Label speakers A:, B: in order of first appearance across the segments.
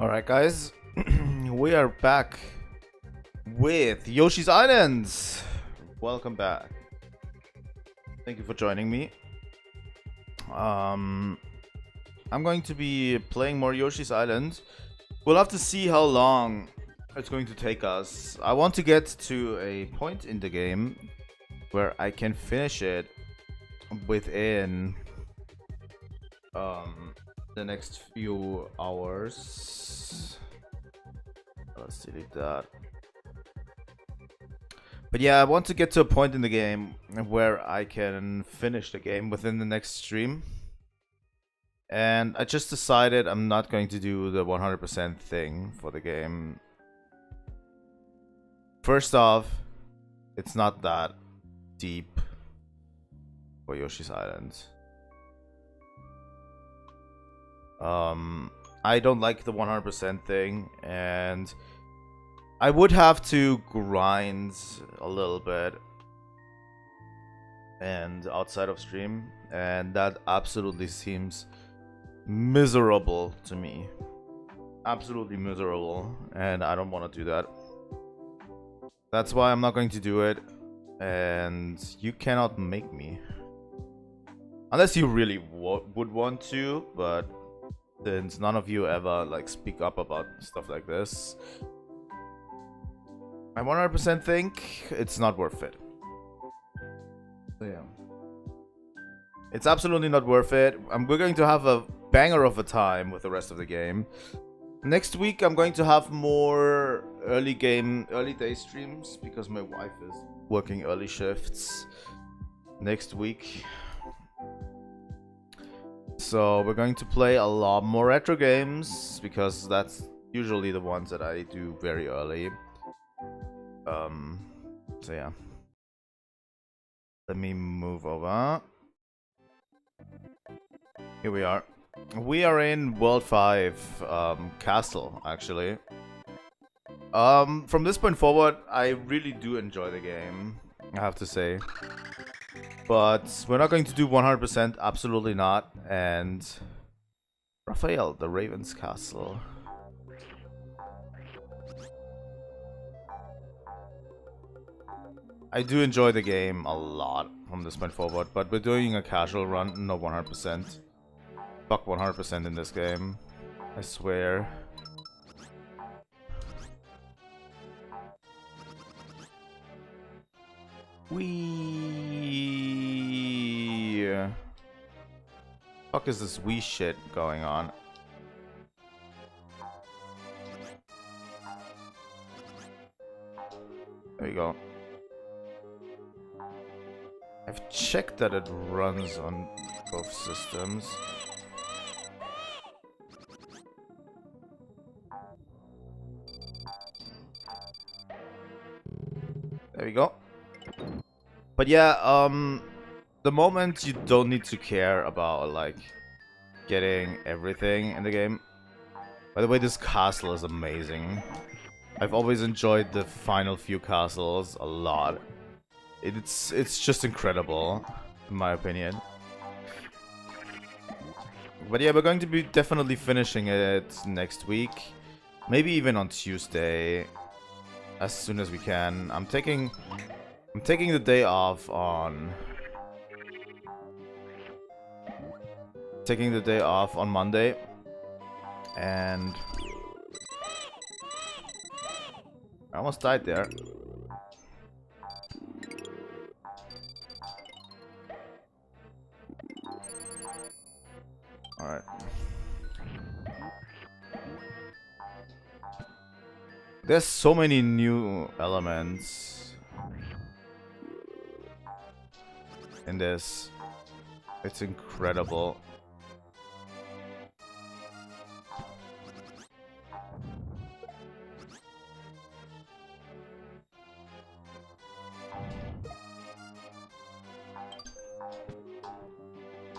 A: Alright, guys, we are back with Yoshi's Islands. Welcome back. Thank you for joining me. I'm going to be playing more Yoshi's Island. We'll have to see how long it's going to take us. I want to get to a point in the game where I can finish it within the next few hours. Let's delete that. But yeah, I want to get to a point in the game where I can finish the game within the next stream. And I just decided I'm not going to do the 100% thing for the game. First off, it's not that deep for Yoshi's Island. I don't like the 100% thing, and I would have to grind a little bit and outside of stream, and that absolutely seems miserable to me. Absolutely miserable, and I don't want to do that. That's why I'm not going to do it, and you cannot make me. Unless you really would want to, but since none of you ever like speak up about stuff like this, I 100% think it's not worth it. So yeah, it's absolutely not worth it. We're going to have a banger of a time with the rest of the game. Next week I'm going to have more early day streams because my wife is working early shifts next week. So we're going to play a lot more retro games because that's usually the ones that I do very early. So yeah. Let me move over. Here we are. We are in World 5 Castle, actually. From this point forward, I really do enjoy the game, I have to say. But we're not going to do 100%, absolutely not. And Raphael, the Raven's Castle. I do enjoy the game a lot from this point forward, but we're doing a casual run, no 100%. Fuck 100% in this game, I swear. Fuck is this wee shit going on? There you go. I've checked that it runs on both systems. There we go. But yeah, the moment you don't need to care about like getting everything in the game. By the way, this castle is amazing. I've always enjoyed the final few castles a lot. It's just incredible, in my opinion. But yeah, we're going to be definitely finishing it next week. Maybe even on Tuesday. As soon as we can. I'm taking the day off on... Taking the day off on Monday. And... I almost died there. Alright. There's so many new elements in this. It's incredible.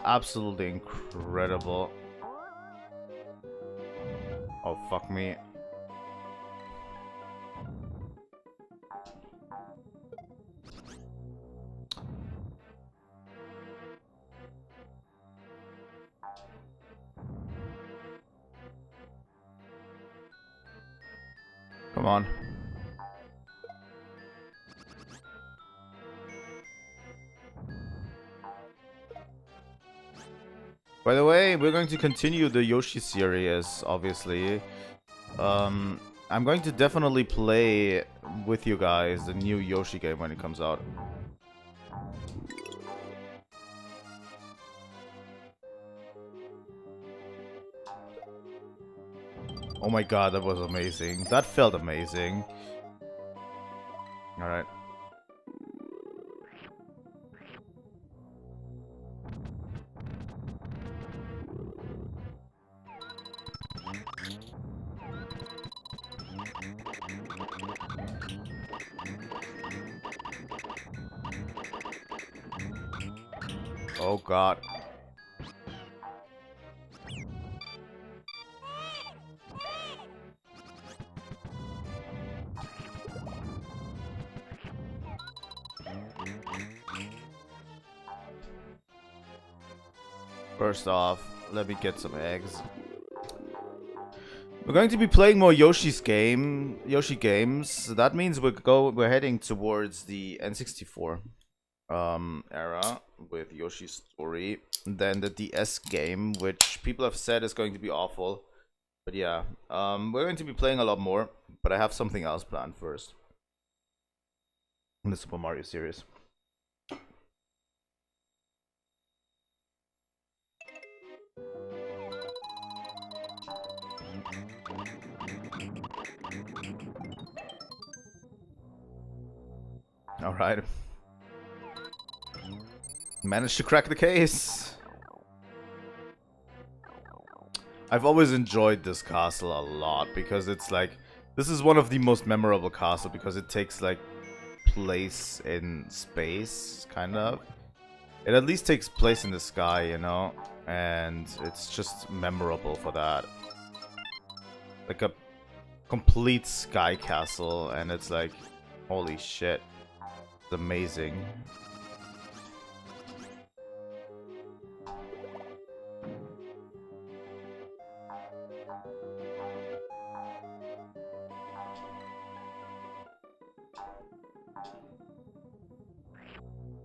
A: Absolutely incredible. Oh, fuck me. Come on. By the way, we're going to continue the Yoshi series, obviously. I'm going to definitely play with you guys the new Yoshi game when it comes out. Oh my god, that was amazing. That felt amazing. Alright. Oh god. First off, let me get some eggs. We're going to be playing more Yoshi games. That means we're heading towards the N64 era with Yoshi's Story. Then the DS game, which people have said is going to be awful. But yeah, we're going to be playing a lot more. But I have something else planned first in the Super Mario series. Alright. Managed to crack the case. I've always enjoyed this castle a lot because it's like, this is one of the most memorable castles because it takes like place in space, kind of. It at least takes place in the sky, you know, and it's just memorable for that. Like a complete sky castle, and it's like, holy shit. It's amazing.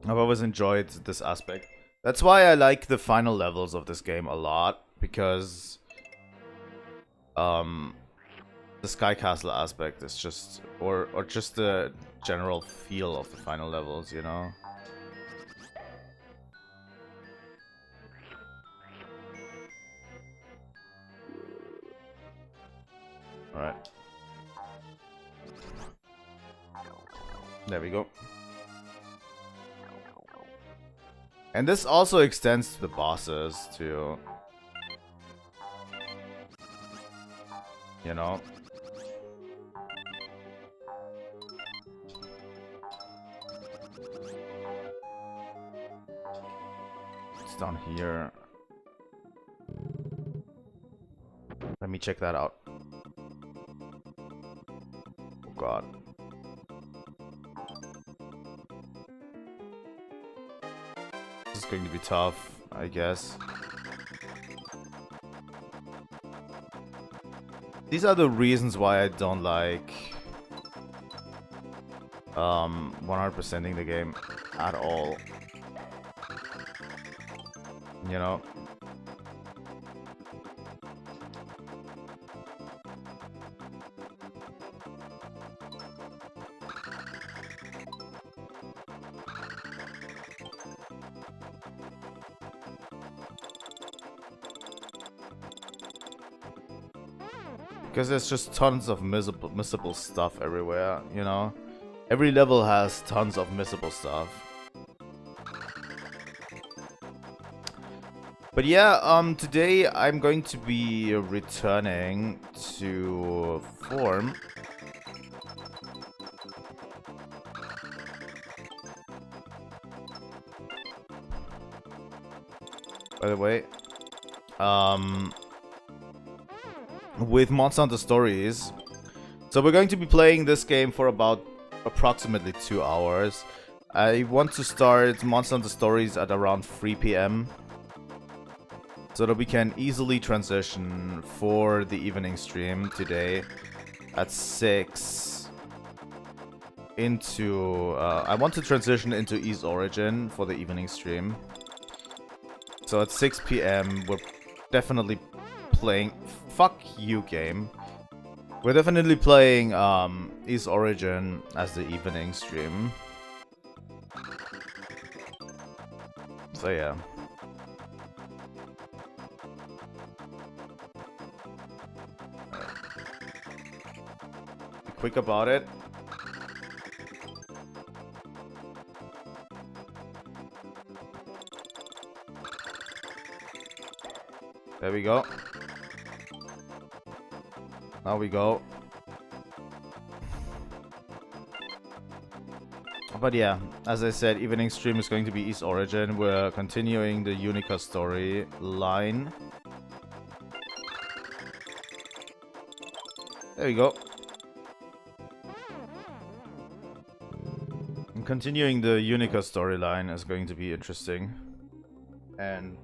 A: I've always enjoyed this aspect. That's why I like the final levels of this game a lot, because the Sky Castle aspect is just, or just the general feel of the final levels, you know? Alright. There we go. And this also extends to the bosses, too. You know? It's down here. Let me check that out. Oh god. This is going to be tough, I guess. These are the reasons why I don't like 100%ing the game at all. You know? Because there's just tons of missable stuff everywhere, you know? Every level has tons of missable stuff. But yeah, today I'm going to be returning to form. By the way, with Monster Hunter Stories. So we're going to be playing this game for about approximately 2 hours. I want to start Monster Hunter Stories at around 3 PM. So that we can easily transition for the evening stream today. at 6 into... I want to transition into East Origin for the evening stream. So at 6 p.m. we're definitely playing... Fuck you, game. We're definitely playing East Origin as the evening stream. So yeah. Be quick about it. There we go. Now we go. But yeah, as I said, evening stream is going to be East Origin. We're continuing the Unica story line. There we go. And continuing the Unica storyline is going to be interesting. And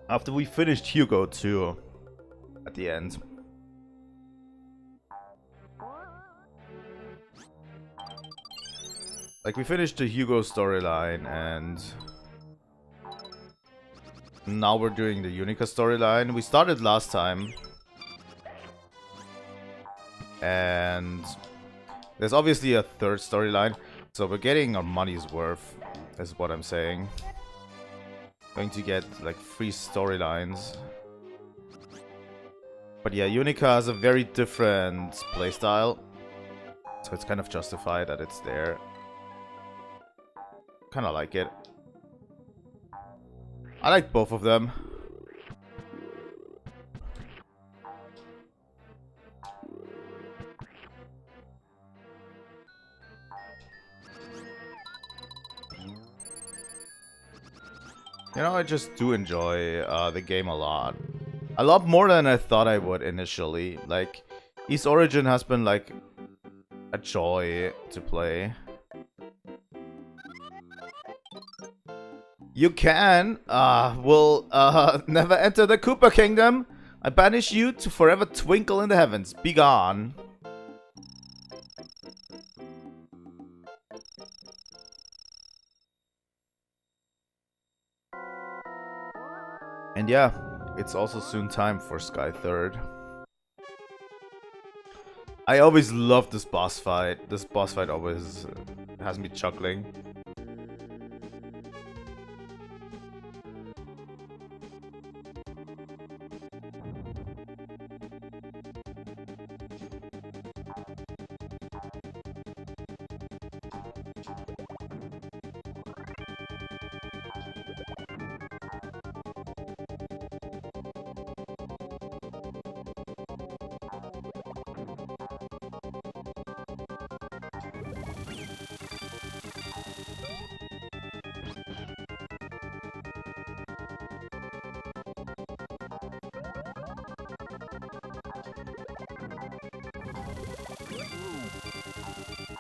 A: after we finished Hugo too, at the end. Like, we finished the Hugo storyline, and now we're doing the Unica storyline. We started last time, and there's obviously a third storyline, so we're getting our money's worth, is what I'm saying. Going to get, like, 3 storylines. But yeah, Unica has a very different playstyle, so it's kind of justified that it's there. Kind of like it. I like both of them. You know, I just do enjoy the game a lot. A lot more than I thought I would initially. Like, East Origin has been like a joy to play. You can, will never enter the Koopa Kingdom. I banish you to forever twinkle in the heavens. Be gone. And yeah, it's also soon time for Sky Third. I always love this boss fight. This boss fight always has me chuckling.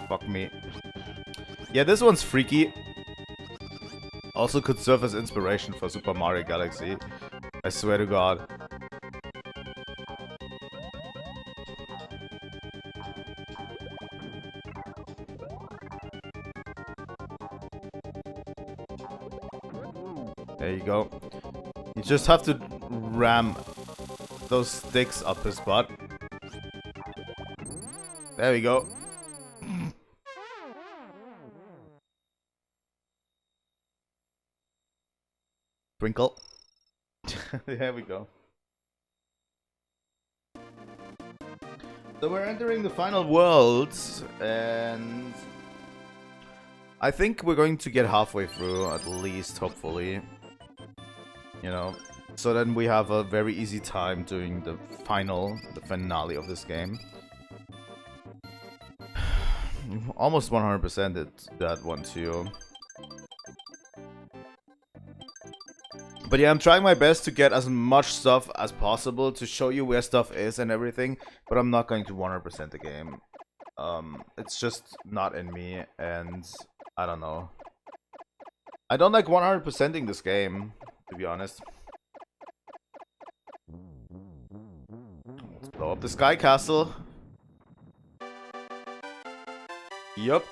A: Fuck me. Yeah, this one's freaky. Also could serve as inspiration for Super Mario Galaxy. I swear to God. There you go. You just have to ram those sticks up his butt. There we go. Twinkle. There we go. So we're entering the final worlds, and I think we're going to get halfway through, at least, hopefully. You know, so then we have a very easy time doing the finale of this game. Almost 100%ed that one too. But yeah, I'm trying my best to get as much stuff as possible to show you where stuff is and everything, but I'm not going to 100% the game. It's just not in me, and I don't know. I don't like 100%ing this game, to be honest. Let's Blow up the sky castle. Yup.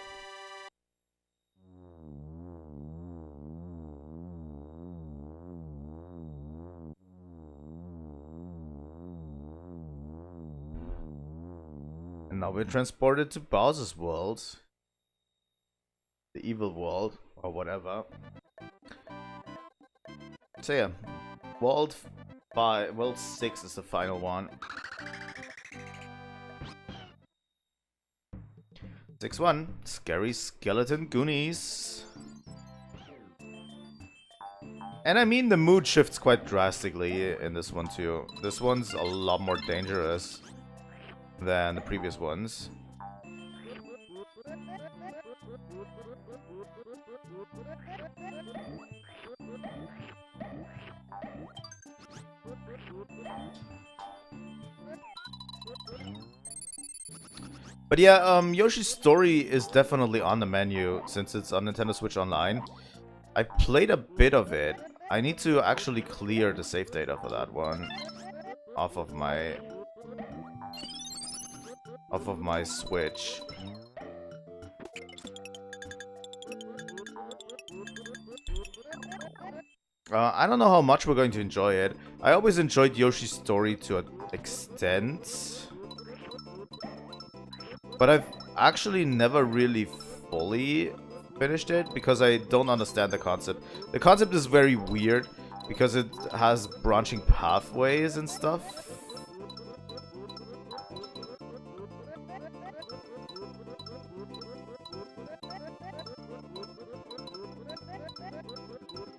A: And now we're transported to Bowser's world. The evil world, or whatever. So yeah, World 6 is the final one. 6-1, Scary Skeleton Goonies. And I mean, the mood shifts quite drastically in this one too. This one's a lot more dangerous than the previous ones. But yeah, Yoshi's Story is definitely on the menu since it's on Nintendo Switch Online. I played a bit of it. I need to actually clear the save data for that one off of my Switch. I don't know how much we're going to enjoy it. I always enjoyed Yoshi's Story to an extent, but I've actually never really fully finished it because I don't understand the concept. The concept is very weird because it has branching pathways and stuff.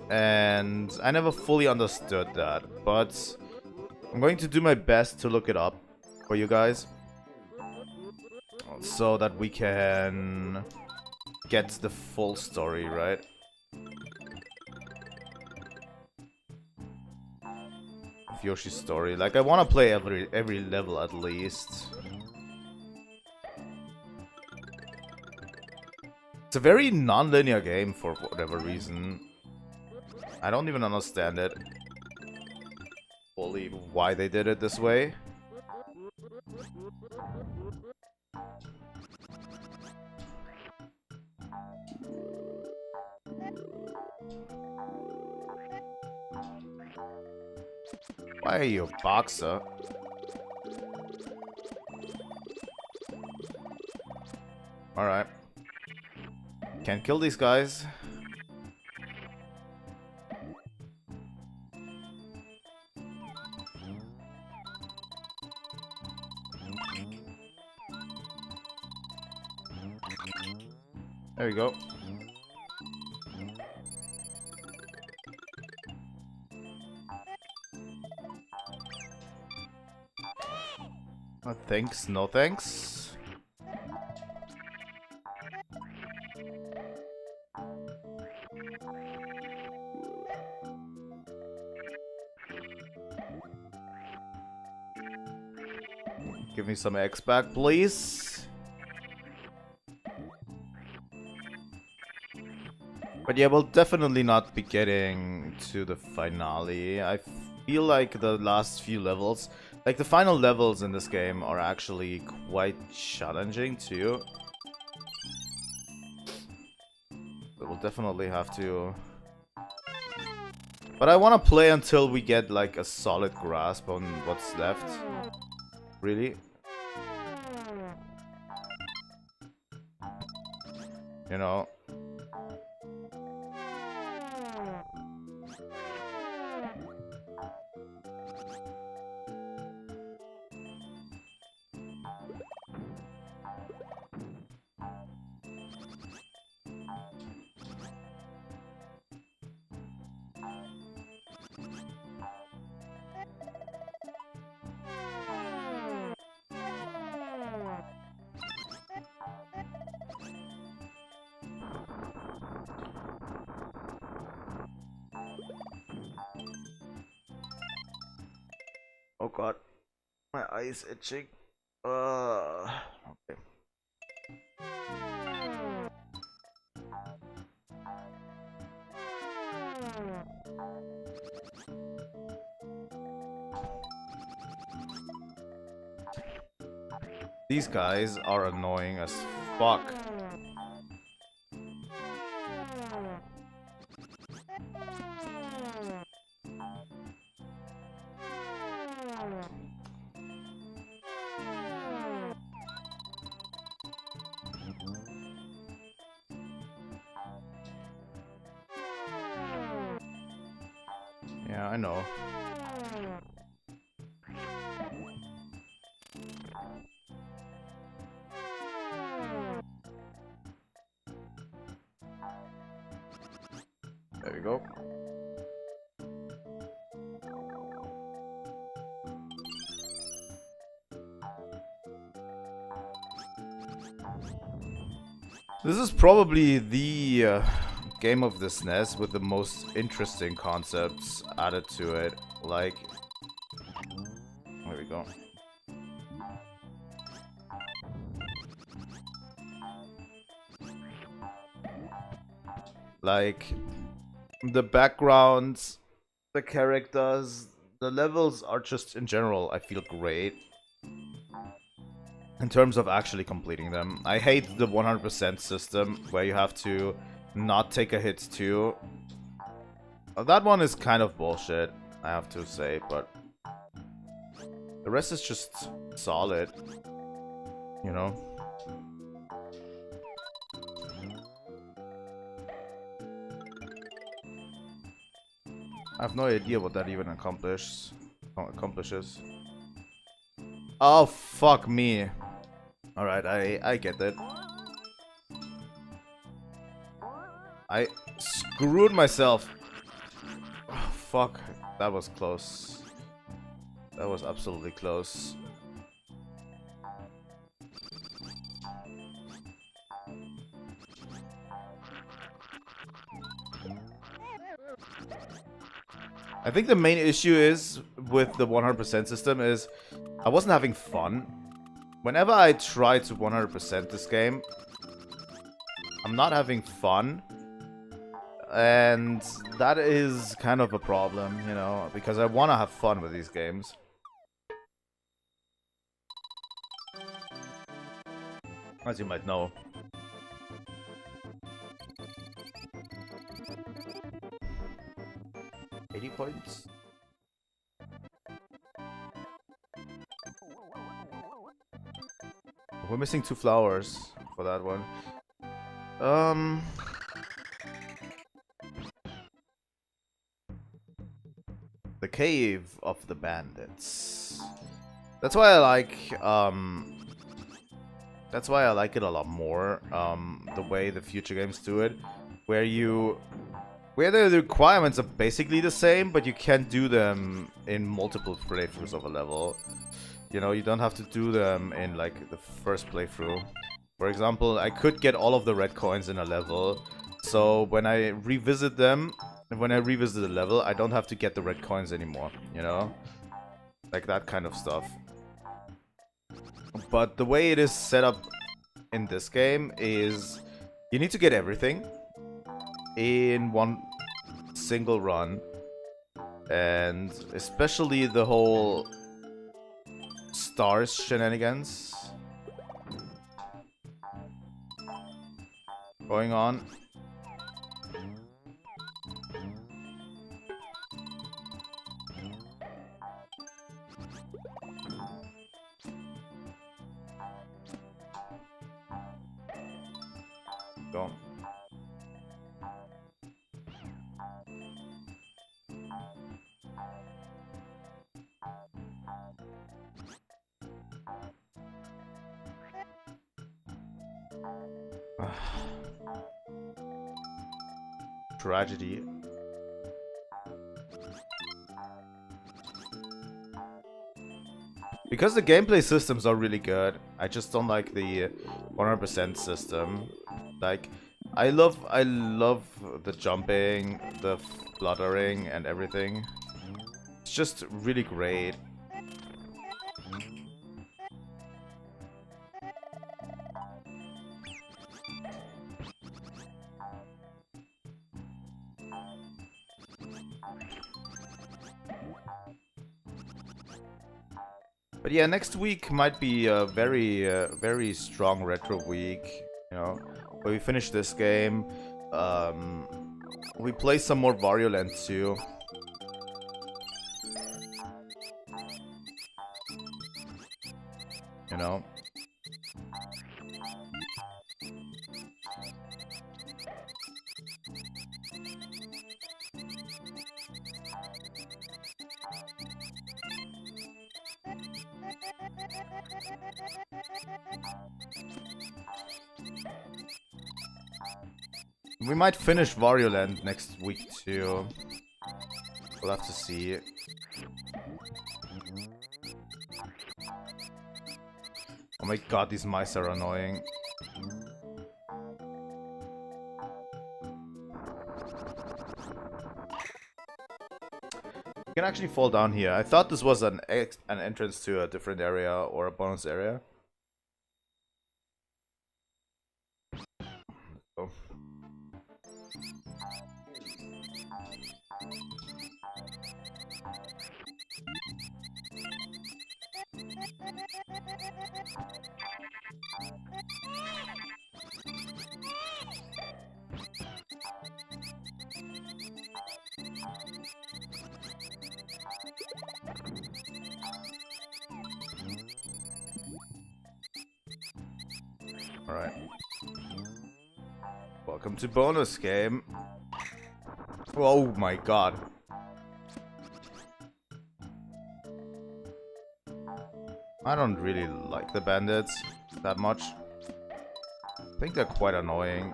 A: And I never fully understood that, but I'm going to do my best to look it up for you guys so that we can get the full story, right? Of Yoshi's Story. Like, I want to play every level at least. It's a very non-linear game for whatever reason. I don't even understand it fully why they did it this way. Why are you a boxer? Alright. Can't kill these guys. There we go. Oh, thanks, no thanks. Give me some X back, please. But yeah, we'll definitely not be getting to the finale. I feel like the last few levels, like the final levels in this game, are actually quite challenging too. But we'll definitely have to... But I want to play until we get like a solid grasp on what's left. Really? You know? Oh god, my eye is itching. Okay. These guys are annoying as fuck. Yeah, I know. There we go. This is probably the game of the SNES with the most interesting concepts added to it. Like, there we go. Like, the backgrounds, the characters, the levels are just, in general, I feel great. In terms of actually completing them. I hate the 100% system, where you have to not take a hit too. That one is kind of bullshit, I have to say, but the rest is just solid, you know? I have no idea what that even accomplishes. Oh, fuck me. Alright, I get that. I screwed myself. Oh, fuck. That was close. That was absolutely close. I think the main issue is with the 100% system is I wasn't having fun. Whenever I try to 100% this game, I'm not having fun. And that is kind of a problem, you know, because I want to have fun with these games. As you might know. Points. We're missing 2 flowers for that one. The Cave of the Bandits. That's why I like it a lot more. The way the future games do it, where the requirements are basically the same, but you can do them in multiple playthroughs of a level. You know, you don't have to do them in, like, the first playthrough. For example, I could get all of the red coins in a level, so when I revisit them, when I revisit the level, I don't have to get the red coins anymore, you know? Like that kind of stuff. But the way it is set up in this game is you need to get everything in one single run, and especially the whole stars shenanigans going on. Go. Tragedy. Because the gameplay systems are really good, I just don't like the 100% system. Like, I love the jumping, the fluttering, and everything. It's just really great. But yeah, next week might be a very strong retro week, you know, where we finish this game. We play some more Wario Land 2. You know? We might finish Wario Land next week too. We'll have to see. Oh my god, these mice are annoying. You can actually fall down here. I thought this was an entrance to a different area or a bonus area. Oh. Alright. Welcome to bonus game. Oh my god. I don't really like the bandits that much. I think they're quite annoying.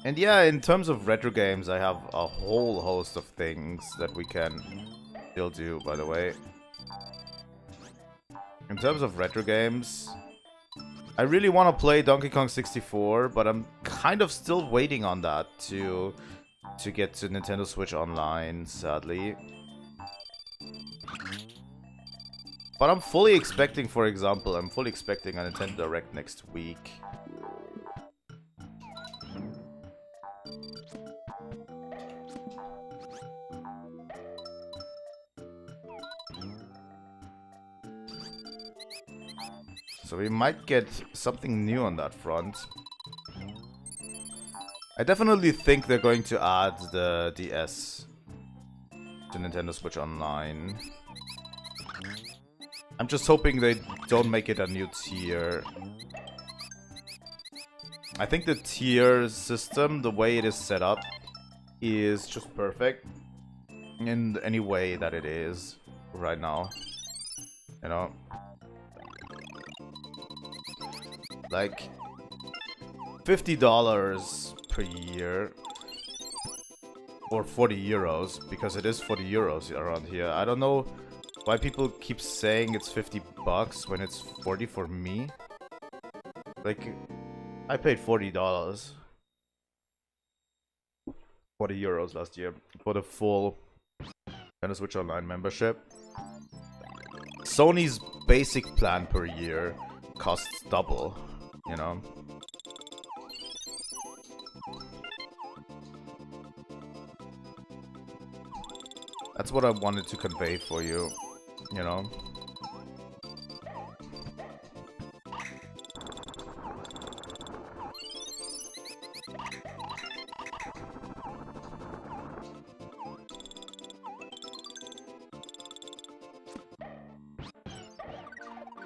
A: And yeah, in terms of retro games, I have a whole host of things that we can still do, by the way. In terms of retro games, I really want to play Donkey Kong 64, but I'm kind of still waiting on that to get to Nintendo Switch Online, sadly. But I'm fully expecting, for example, I'm fully expecting a Nintendo Direct next week. So we might get something new on that front. I definitely think they're going to add the DS to Nintendo Switch Online. I'm just hoping they don't make it a new tier. I think the tier system, the way it is set up, is just perfect in any way that it is right now. You know? Like $50 per year, or 40 euros, because it is 40 euros around here. I don't know why people keep saying it's 50 bucks when it's 40 for me. Like, I paid $40, 40 euros last year for the full Nintendo Switch Online membership. Sony's basic plan per year costs double, you know. That's what I wanted to convey for you, you know.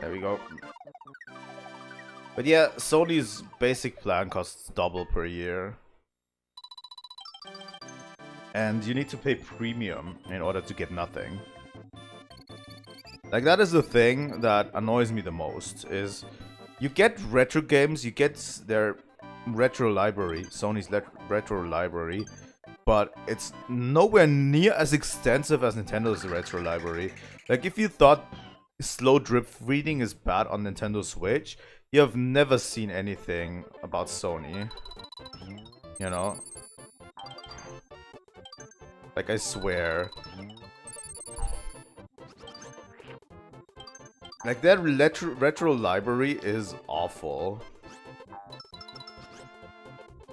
A: There we go. But yeah, Sony's basic plan costs double per year. And you need to pay premium in order to get nothing. Like, that is the thing that annoys me the most, is you get retro games, you get their retro library, Sony's retro library, but it's nowhere near as extensive as Nintendo's retro library. Like, if you thought slow drip reading is bad on Nintendo Switch, you have never seen anything about Sony. You know? Like, I swear. Like, that retro library is awful.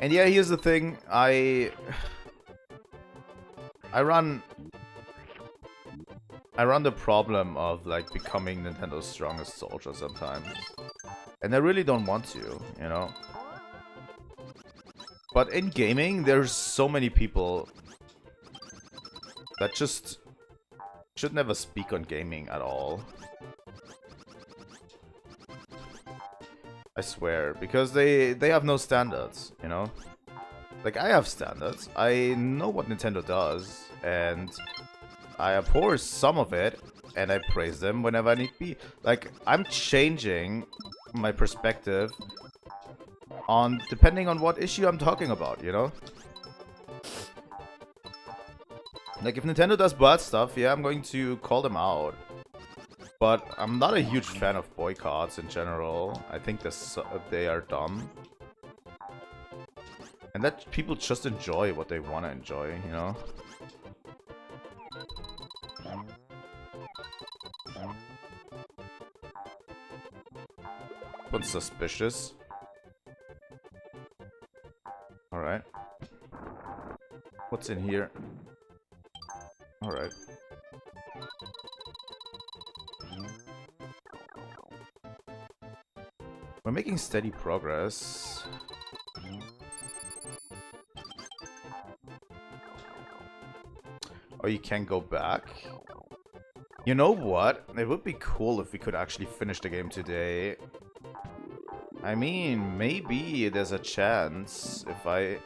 A: And yeah, here's the thing. I run the problem of like becoming Nintendo's strongest soldier sometimes. And I really don't want to, you know? But in gaming, there's so many people that just should never speak on gaming at all. I swear, because they have no standards, you know? Like, I have standards. I know what Nintendo does, and I abhor some of it, and I praise them whenever I need be. Like, I'm changing my perspective on depending on what issue I'm talking about, you know? Like, if Nintendo does bad stuff, yeah, I'm going to call them out. But I'm not a huge fan of boycotts in general. I think they are dumb. And that people just enjoy what they want to enjoy, you know? But suspicious. Alright. What's in here? Alright. We're making steady progress. Oh, you can't go back? You know what? It would be cool if we could actually finish the game today. I mean, maybe there's a chance if I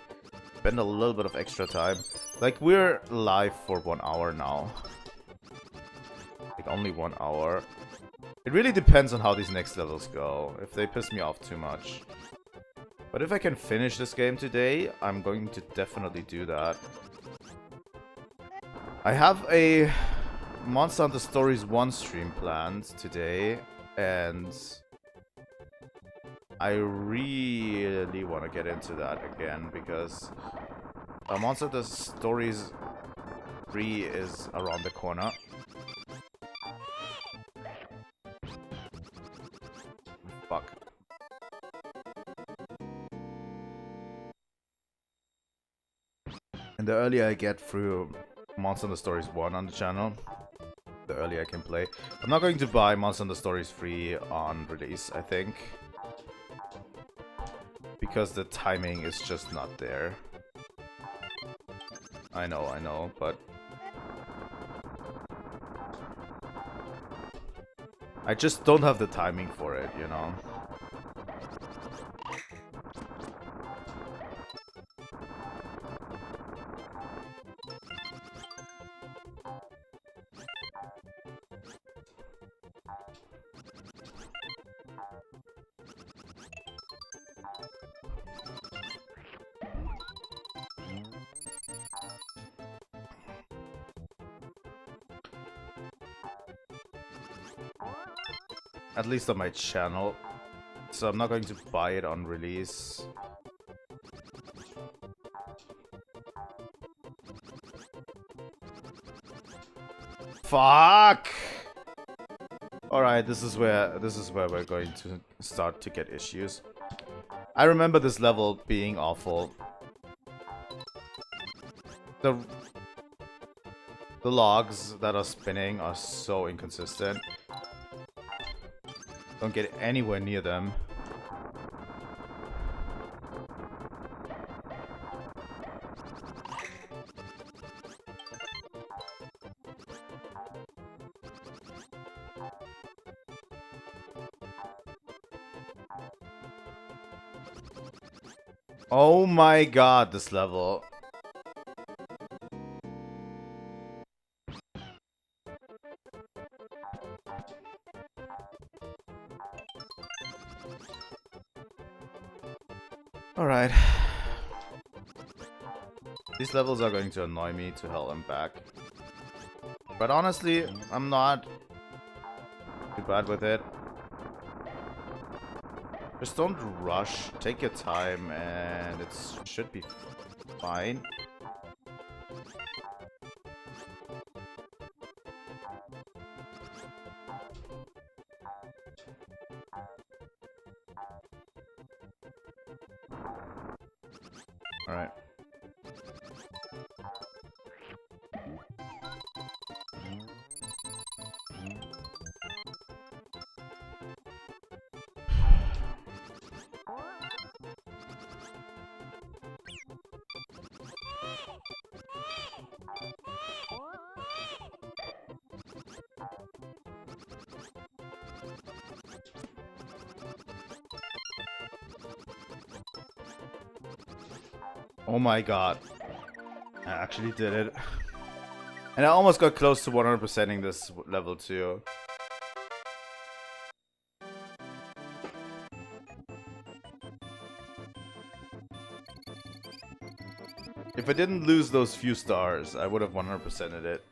A: spend a little bit of extra time. Like, we're live for 1 hour now. Like, only 1 hour. It really depends on how these next levels go, if they piss me off too much. But if I can finish this game today, I'm going to definitely do that. I have a Monster Hunter Stories 1 stream planned today, and I really want to get into that again, because Monster Hunter Stories 3 is around the corner. Fuck. And the earlier I get through Monster Hunter Stories 1 on the channel, the earlier I can play. I'm not going to buy Monster Hunter Stories 3 on release, I think. Because the timing is just not there. I know, but I just don't have the timing for it, you know? At least on my channel. So I'm not going to buy it on release. Fuck! Alright, this is where we're going to start to get issues. I remember this level being awful. The logs that are spinning are so inconsistent. Don't get anywhere near them. Oh my god, this level. Alright. These levels are going to annoy me to hell and back. But honestly, I'm not too bad with it. Just don't rush, take your time, and it should be fine. Alright. Oh my god. I actually did it. And I almost got close to 100%ing this level too. If I didn't lose those few stars, I would have 100%ed it.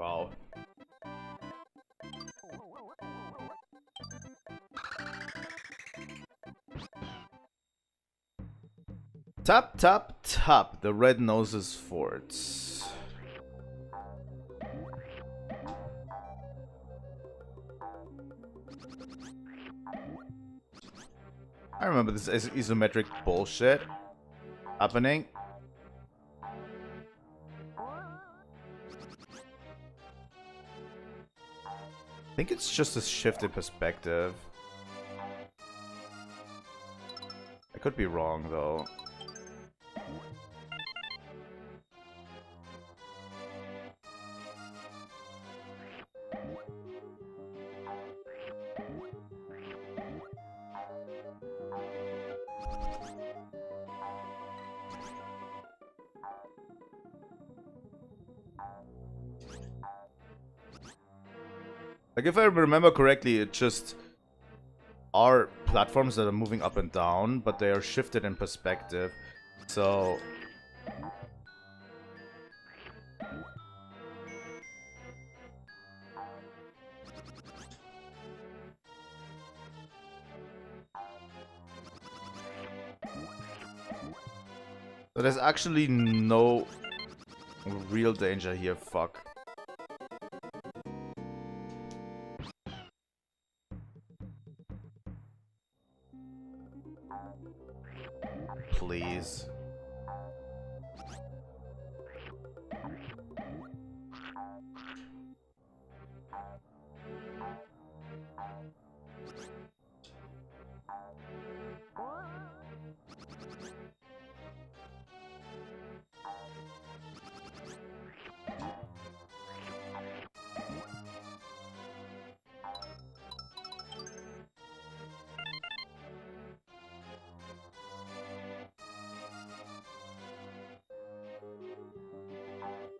A: Wow. Tap, tap, tap. The red noses forts. I remember this isometric bullshit happening. I think it's just a shift in perspective. I could be wrong though. Like, if I remember correctly, it just are platforms that are moving up and down, but they are shifted in perspective. So there's actually no real danger here. Fuck. Please.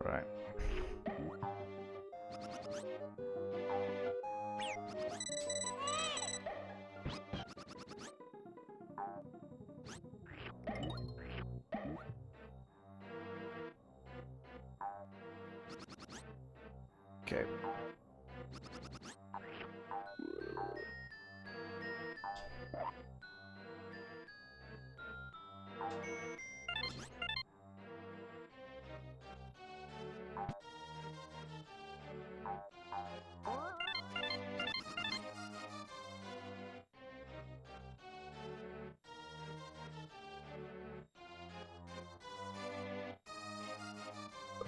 A: Right. Okay.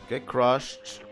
A: Get crushed.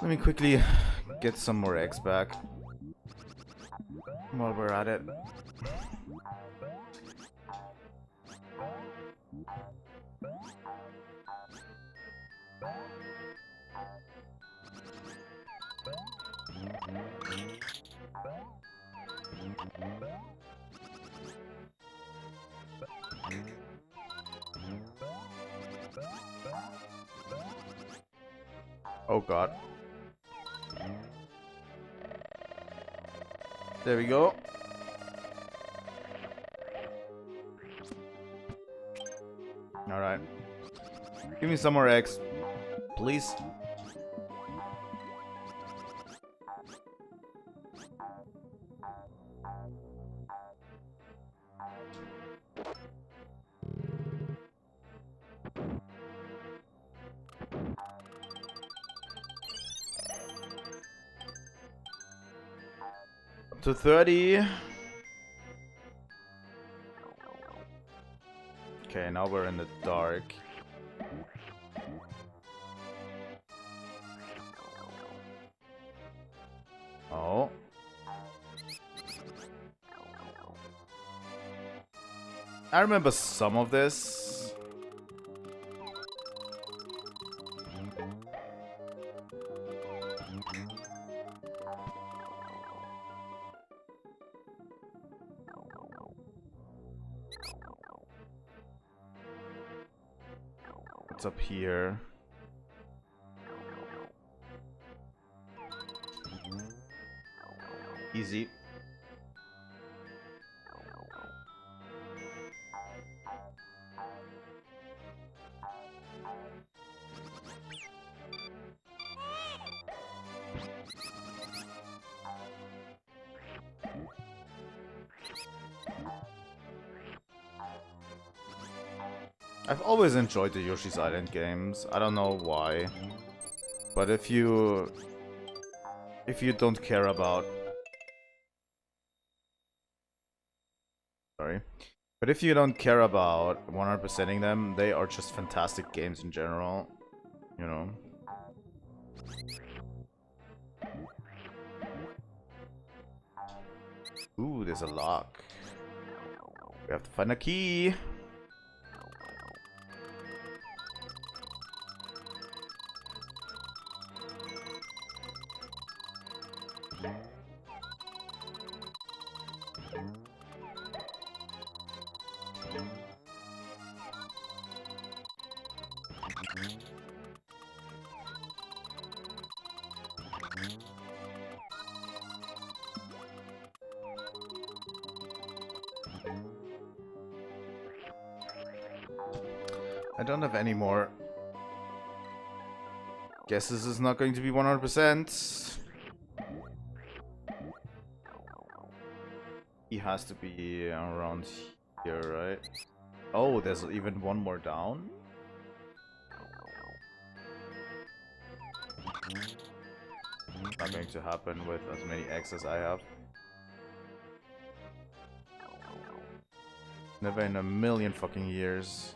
A: Let me quickly get some more eggs back while we're at it. Oh god. There we go. Alright. Give me some more eggs, please. To 30. Okay, now we're in the dark. Oh. I remember some of this. What's up here? Easy. I've always enjoyed the Yoshi's Island games. I don't know why. But if you don't care about... Sorry. But if you don't care about 100%ing them, they are just fantastic games in general. You know? Ooh, there's a lock. We have to find a key. I don't have any more. Guess this is not going to be 100%. He has to be around here, right? Oh, there's even one more down? Not going to happen with as many eggs as I have. Never in a million fucking years.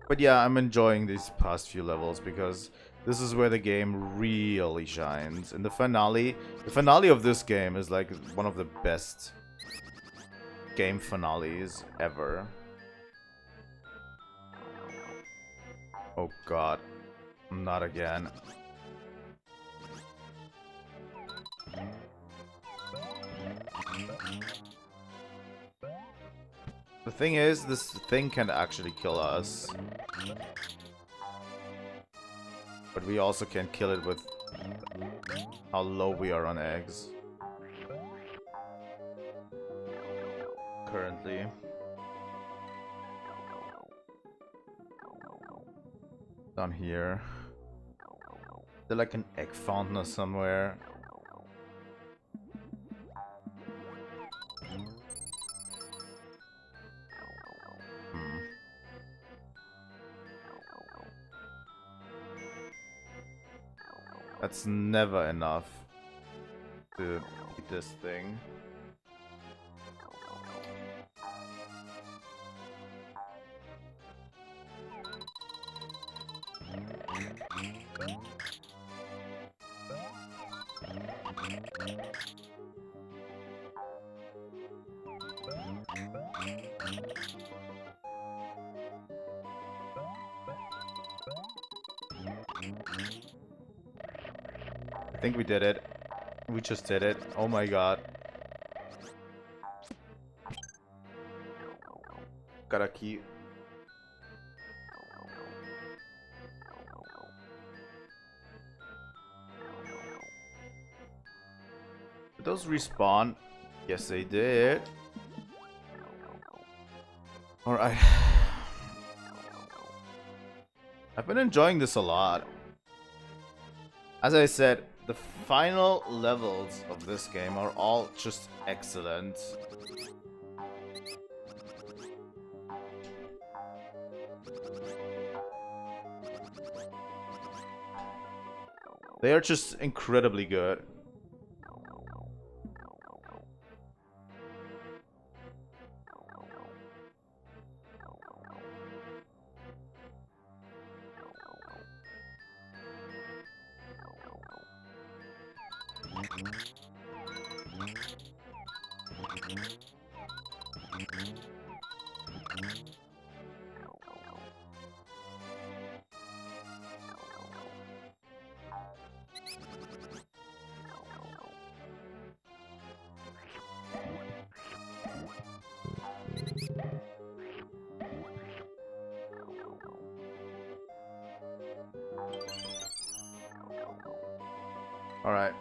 A: But yeah, I'm enjoying these past few levels because this is where the game really shines. And the finale of this game is like one of the best game finales ever. Oh god, not again. The thing is, this thing can actually kill us. But we also can kill it with how low we are on eggs. Currently. Down here. There's like an egg fountain somewhere. That's never enough to beat this thing. I think we did it. We just did it. Oh my god. Got a key. Did those respawn? Yes, they did. Alright. I've been enjoying this a lot. As I said, the final levels of this game are all just excellent. They are just incredibly good. All right.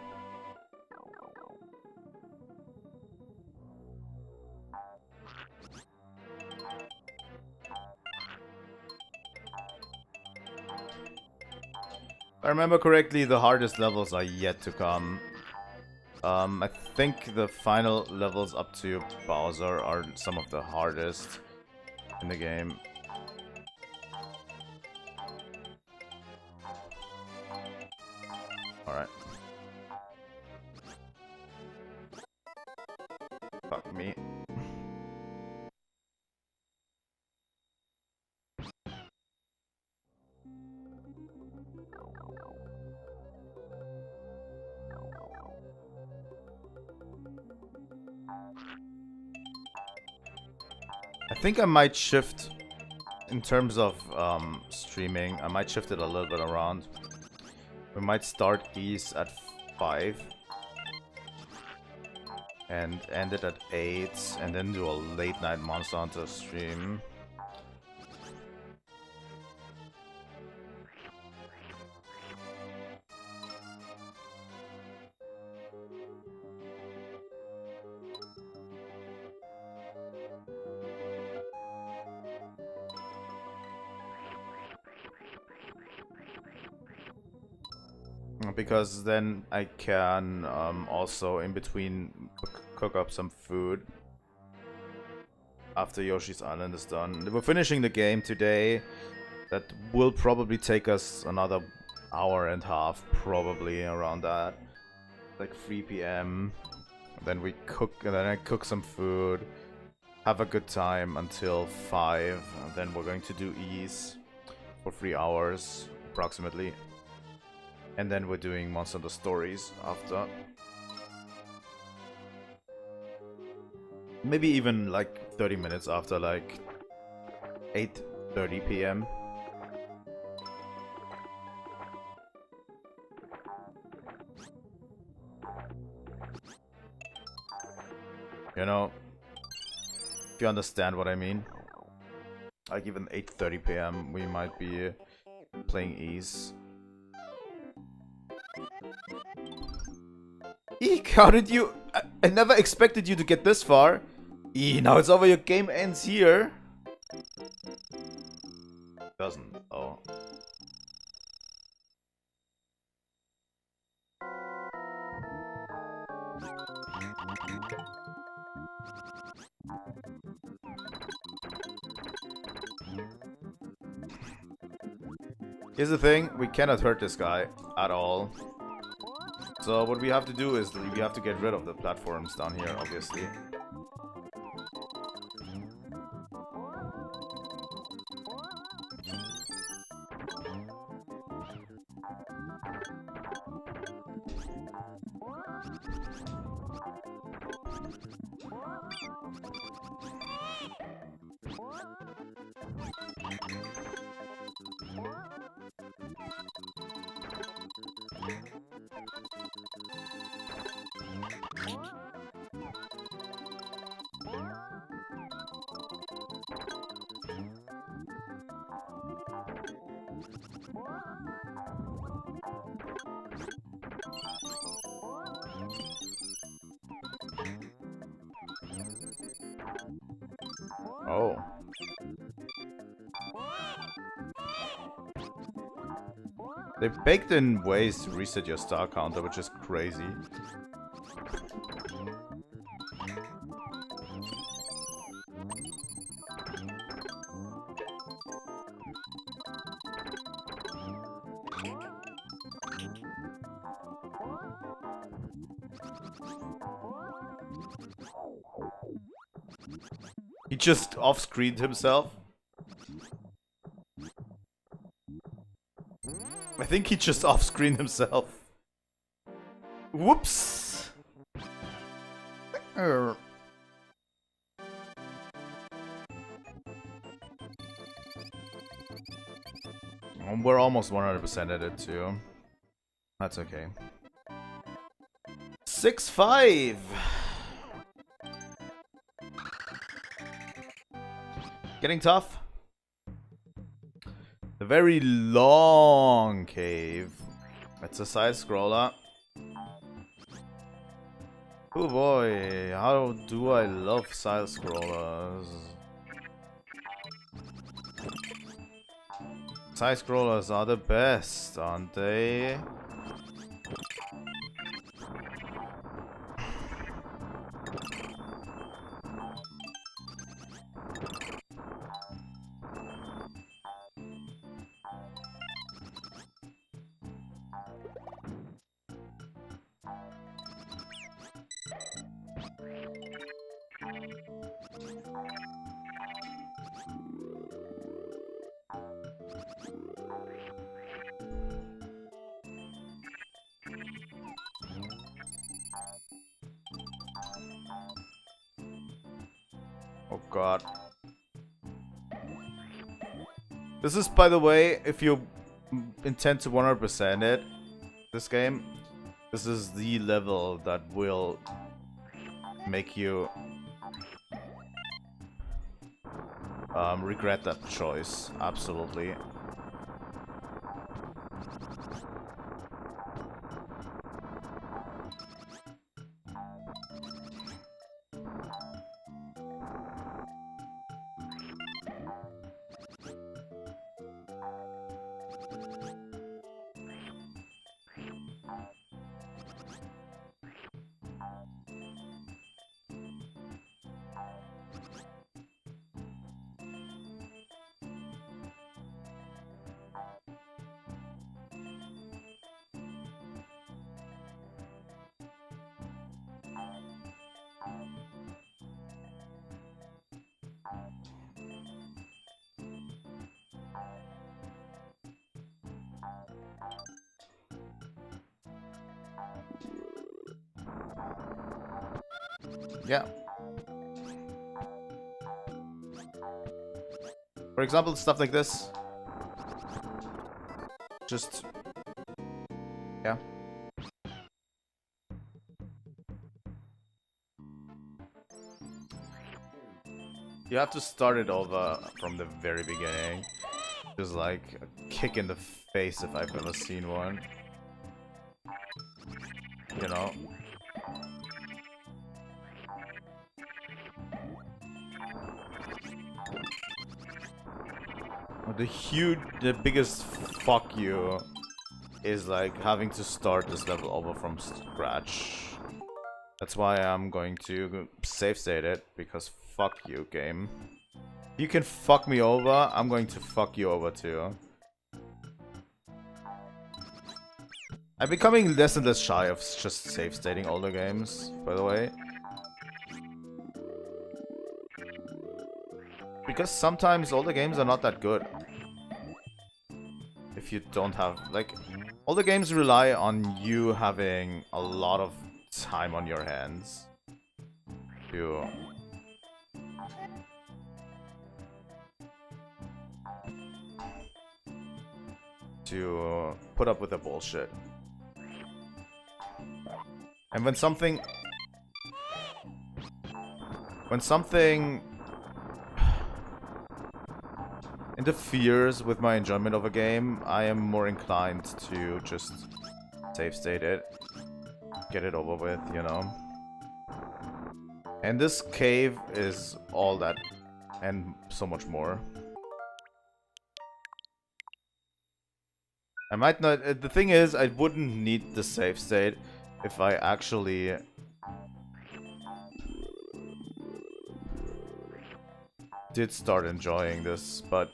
A: If I remember correctly, the hardest levels are yet to come. I think the final levels up to Bowser are some of the hardest in the game. Alright. Fuck me. I think I might shift in terms of streaming. I might shift it a little bit around. We might start these at 5 and end it at 8 and then do a late night Monster Hunter stream. Because then I can also in between cook up some food after Yoshi's Island is done. We're finishing the game today. That will probably take us another hour and a half, probably around that, like 3 p.m. Then we cook, and then I cook some food, have a good time until 5, and then we're going to do Ease for 3 hours approximately. And then we're doing Monster Hunter Stories after. Maybe even like 30 minutes after, like 8:30 p.m. You know, if you understand what I mean. Like even 8:30 p.m. we might be playing Ease. Eek, how did you... I never expected you to get this far. Now it's over, your game ends here. Doesn't, oh. Here's the thing, we cannot hurt this guy at all. So what we have to do is we have to get rid of the platforms down here, obviously. Oh. They've baked in ways to reset your star counter, which is crazy. He just off-screened himself. I think he just off-screened himself. Whoops! We're almost 100% at it too. That's okay. 6-5! Getting tough. A very long cave. It's a side scroller. Oh boy, how do I love side scrollers. Side scrollers are the best, aren't they? Oh god. This is, by the way, if you intend to 100% it, this game, this is the level that will make you regret that choice. Absolutely. Yeah. For example, stuff like this. Just... yeah. You have to start it over from the very beginning. Just like a kick in the face if I've ever seen one. You know? The biggest fuck you is like having to start this level over from scratch. That's why I'm going to save state it, because fuck you, game. If you can fuck me over, I'm going to fuck you over too. I'm becoming less and less shy of just save stating older games, by the way. Because sometimes older games are not that good. If you don't have, like, all the games rely on you having a lot of time on your hands to put up with the bullshit. And when something interferes with my enjoyment of a game, I am more inclined to just save state it, get it over with, you know. And this cave is all that and so much more. I might not... the thing is, I wouldn't need the save state if I actually... did start enjoying this, but...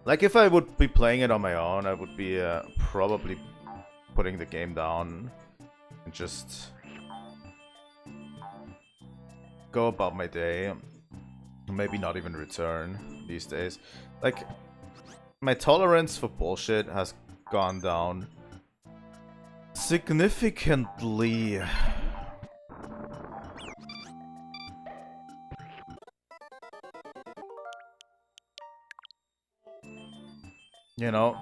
A: like, if I would be playing it on my own, I would be probably putting the game down and just go about my day. Maybe not even return these days. Like, my tolerance for bullshit has gone down significantly. You know,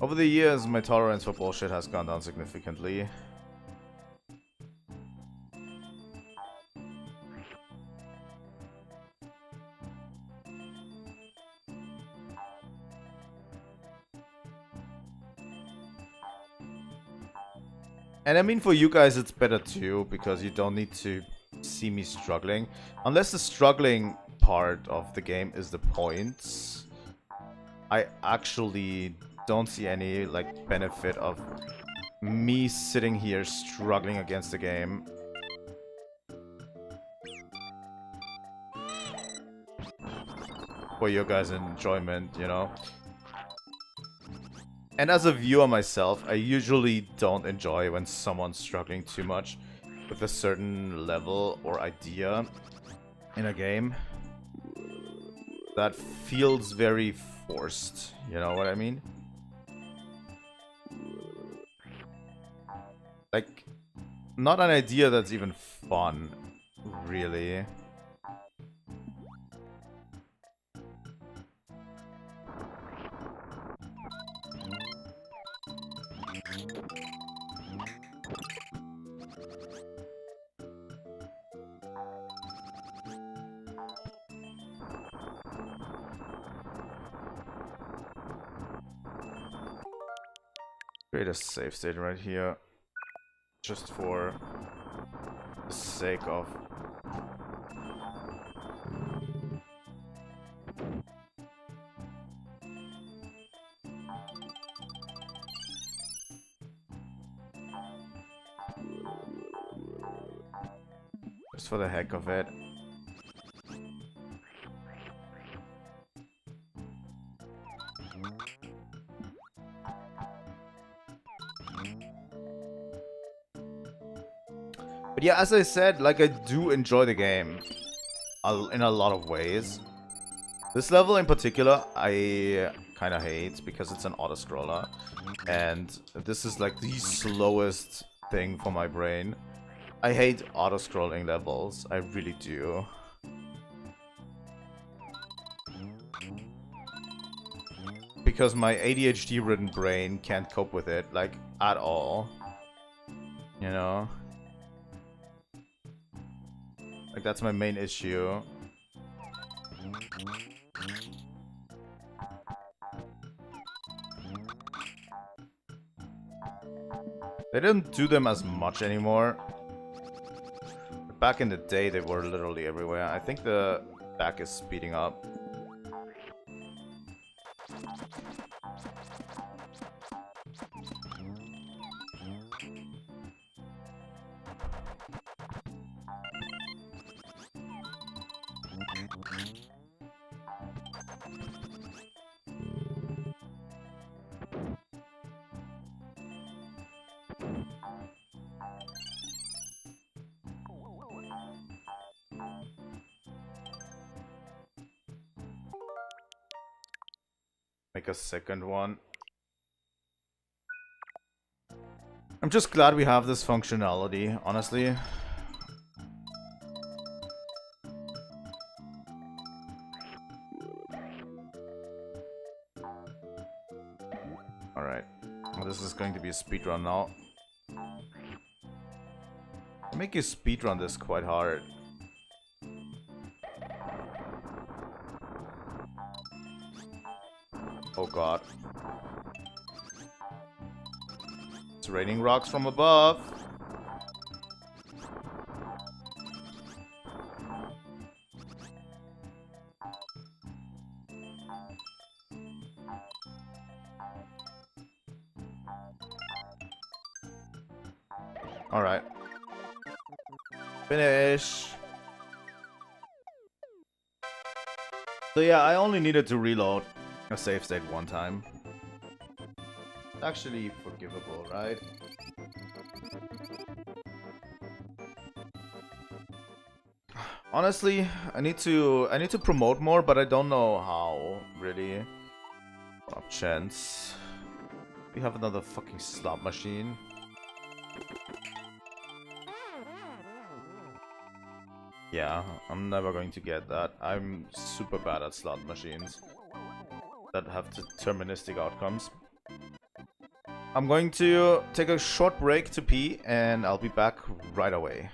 A: over the years, my tolerance for bullshit has gone down significantly. And I mean, for you guys, it's better too, because you don't need to see me struggling. Unless the struggling part of the game is the points, I actually don't see any, like, benefit of me sitting here struggling against the game. For your guys' enjoyment, you know? And as a viewer myself, I usually don't enjoy when someone's struggling too much with a certain level or idea in a game. That feels very forced, you know what I mean? Like, not an idea that's even fun, really. Create a save state right here, just for the sake of... just for the heck of it. But yeah, as I said, like, I do enjoy the game in a lot of ways. This level in particular, I kind of hate because it's an auto-scroller. And this is like the slowest thing for my brain. I hate auto-scrolling levels, I really do. Because my ADHD-ridden brain can't cope with it, like, at all. You know? Like, that's my main issue. They didn't do them as much anymore. Back in the day, they were literally everywhere. I think the back is speeding up. Make a second one. I'm just glad we have this functionality, honestly. Alright. This is going to be a speedrun now. Make you speedrun this quite hard. Oh god. It's raining rocks from above. Alright. Finish. So yeah, I only needed to reload a save state one time. Actually forgivable, right? Honestly, I need to promote more, but I don't know how, really. Up chance. We have another fucking slot machine. Yeah, I'm never going to get that. I'm super bad at slot machines that have deterministic outcomes. I'm going to take a short break to pee, and I'll be back right away.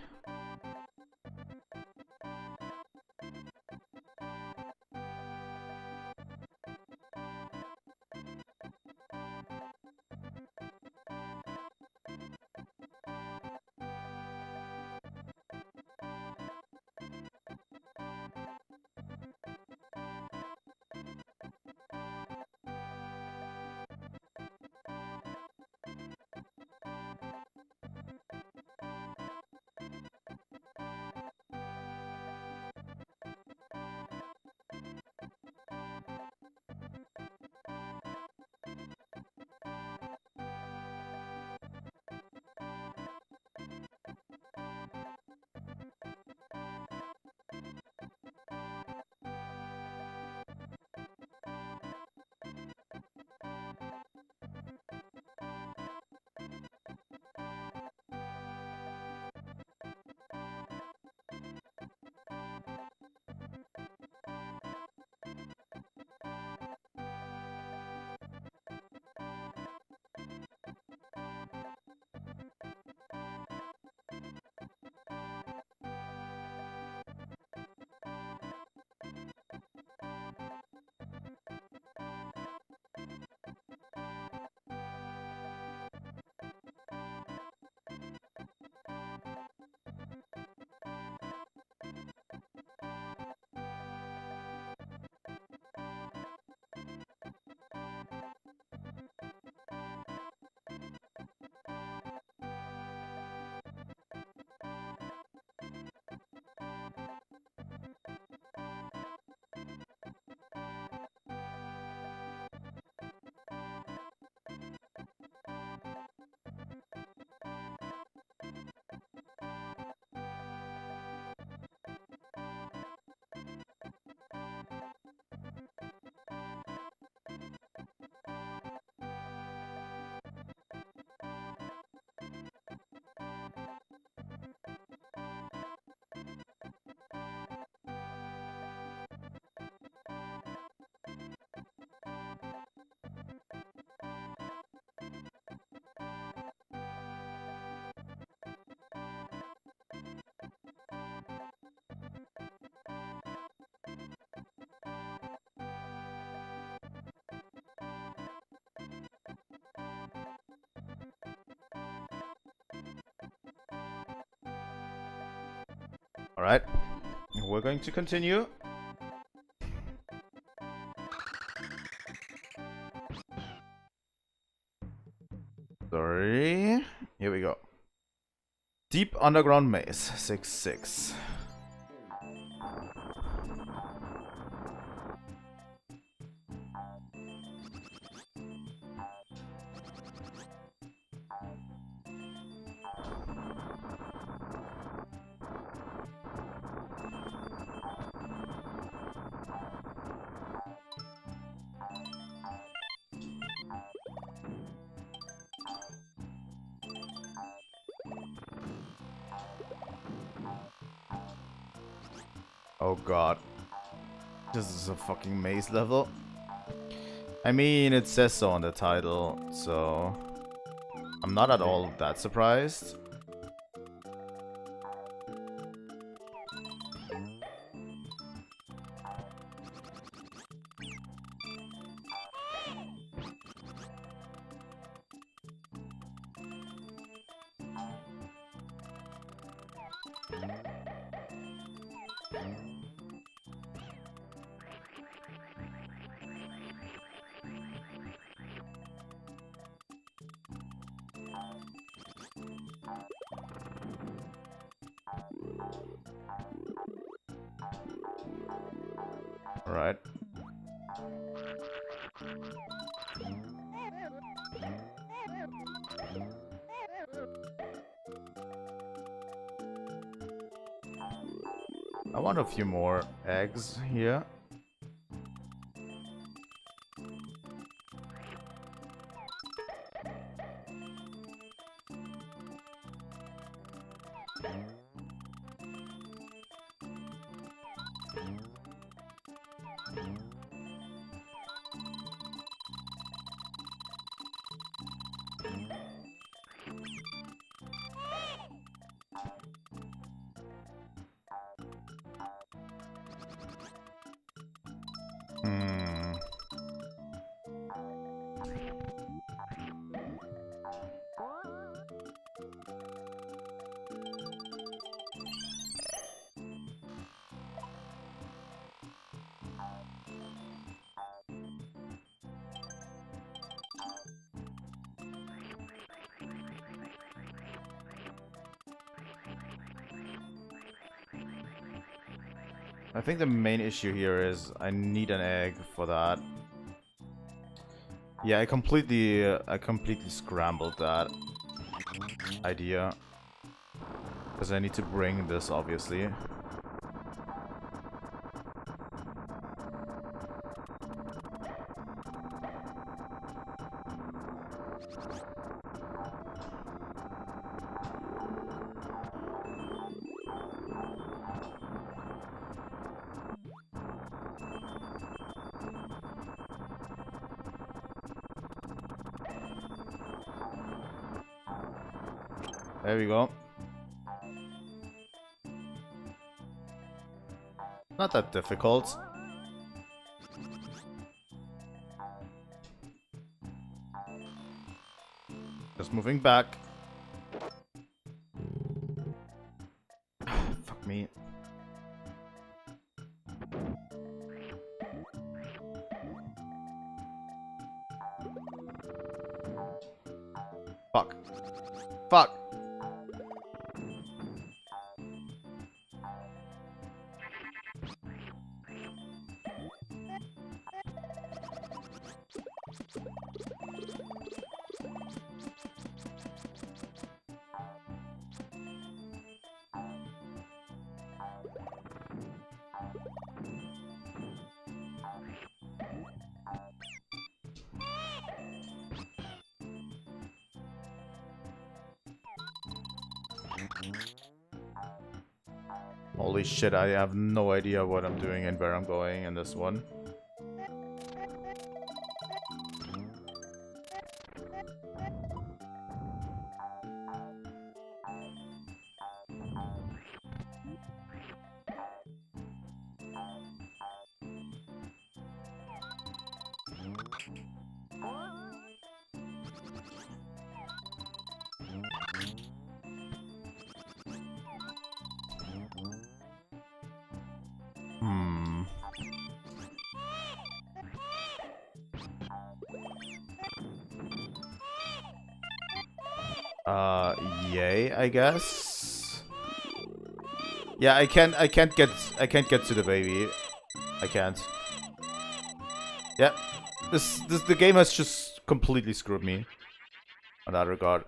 A: Alright, we're going to continue. Sorry. Here we go. Deep Underground Maze, 6-6. Oh god. This is a fucking maze level. I mean, it says so on the title, so... I'm not at all that surprised. Right. I want a few more eggs here. I think the main issue here is I need an egg for that. Yeah, I completely scrambled that idea. Because I need to bring this, obviously. There we go. Not that difficult. Just moving back. Fuck me. Fuck. Fuck. Holy shit, I have no idea what I'm doing and where I'm going in this one. Yay, I guess. Yeah, I can't get to the baby. I can't. Yeah. The game has just completely screwed me in that regard.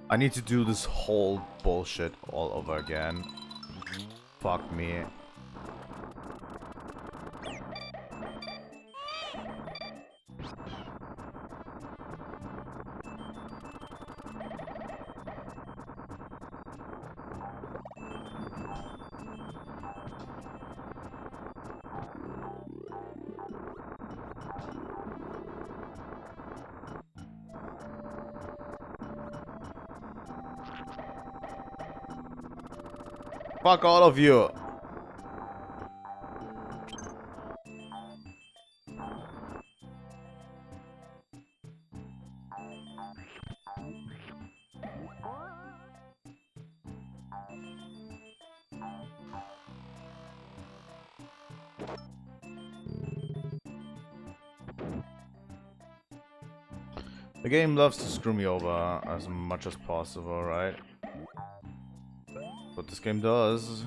A: I need to do this whole bullshit all over again. Fuck me. Fuck all of you. The game loves to screw me over as much as possible, right? What this game does.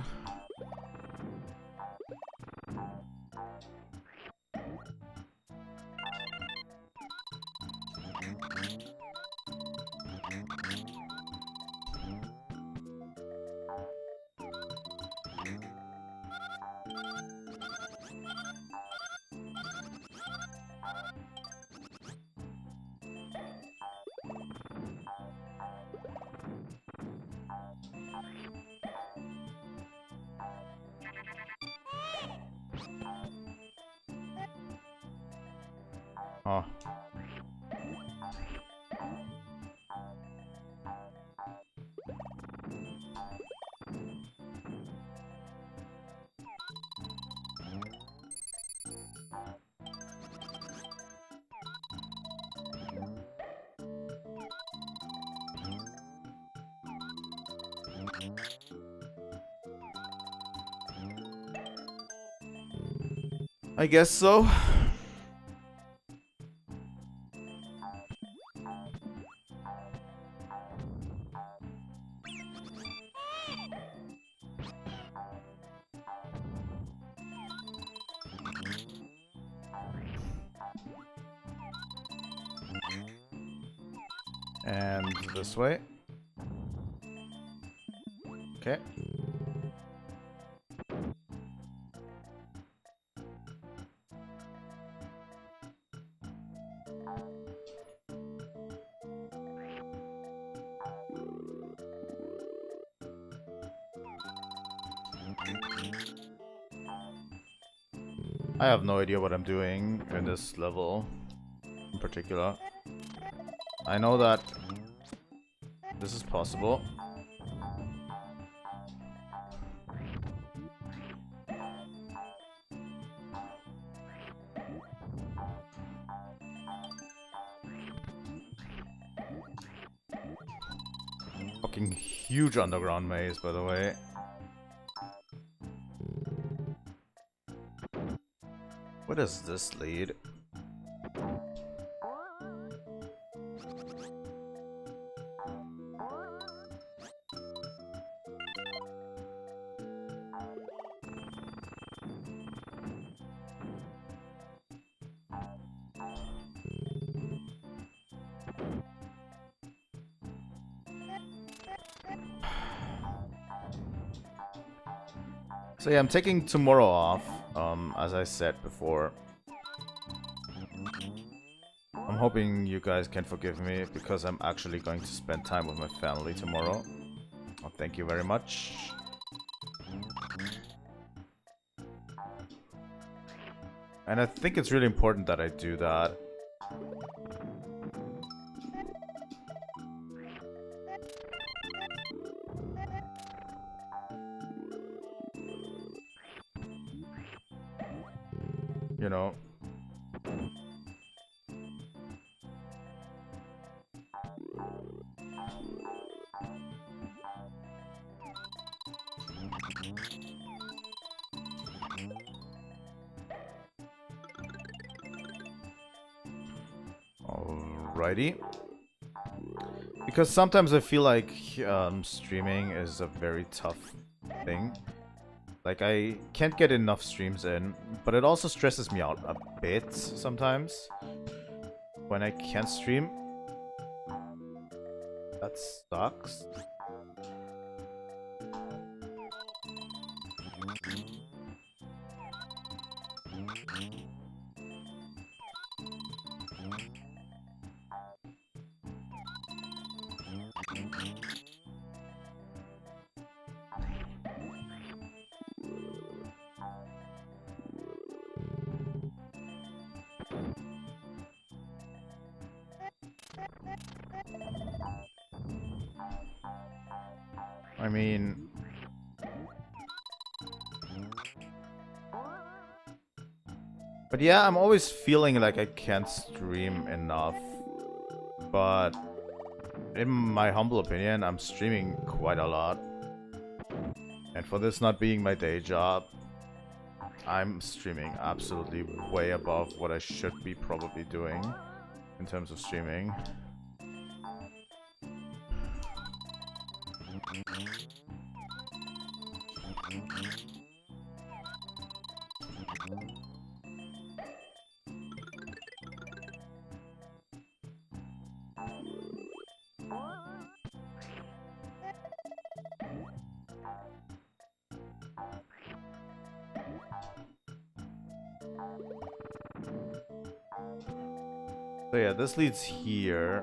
A: Oh. I guess so. And this way. Okay. I have no idea what I'm doing in this level in particular. I know that this is possible. Fucking huge underground maze, by the way. Where does this lead? So yeah, I'm taking tomorrow off, as I said before. I'm hoping you guys can forgive me because I'm actually going to spend time with my family tomorrow. Oh, thank you very much. And I think it's really important that I do that. You know. Alrighty. Because sometimes I feel like streaming is a very tough thing. Like, I can't get enough streams in, but it also stresses me out a bit sometimes when I can't stream. That sucks. I mean, But yeah, I'm always feeling like I can't stream enough. But in my humble opinion, I'm streaming quite a lot. And for this not being my day job, I'm streaming absolutely way above what I should be probably doing in terms of streaming. So yeah, this leads here.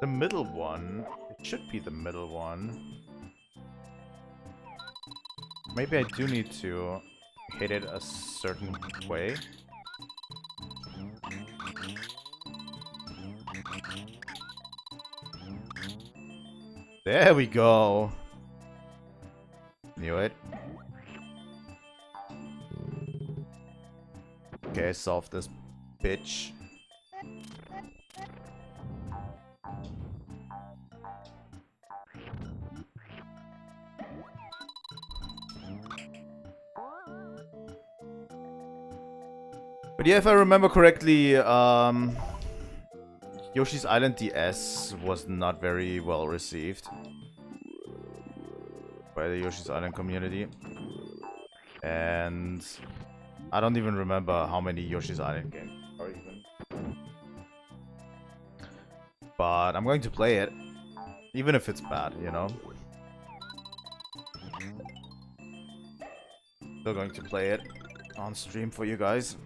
A: The middle one. It should be the middle one. Maybe I do need to hit it a certain way. There we go. Knew it. Okay, solve this bitch. But yeah, if I remember correctly, Yoshi's Island DS was not very well received by the Yoshi's Island community. And I don't even remember how many Yoshi's Island games are even. But I'm going to play it, even if it's bad, you know? Still going to play it on stream for you guys.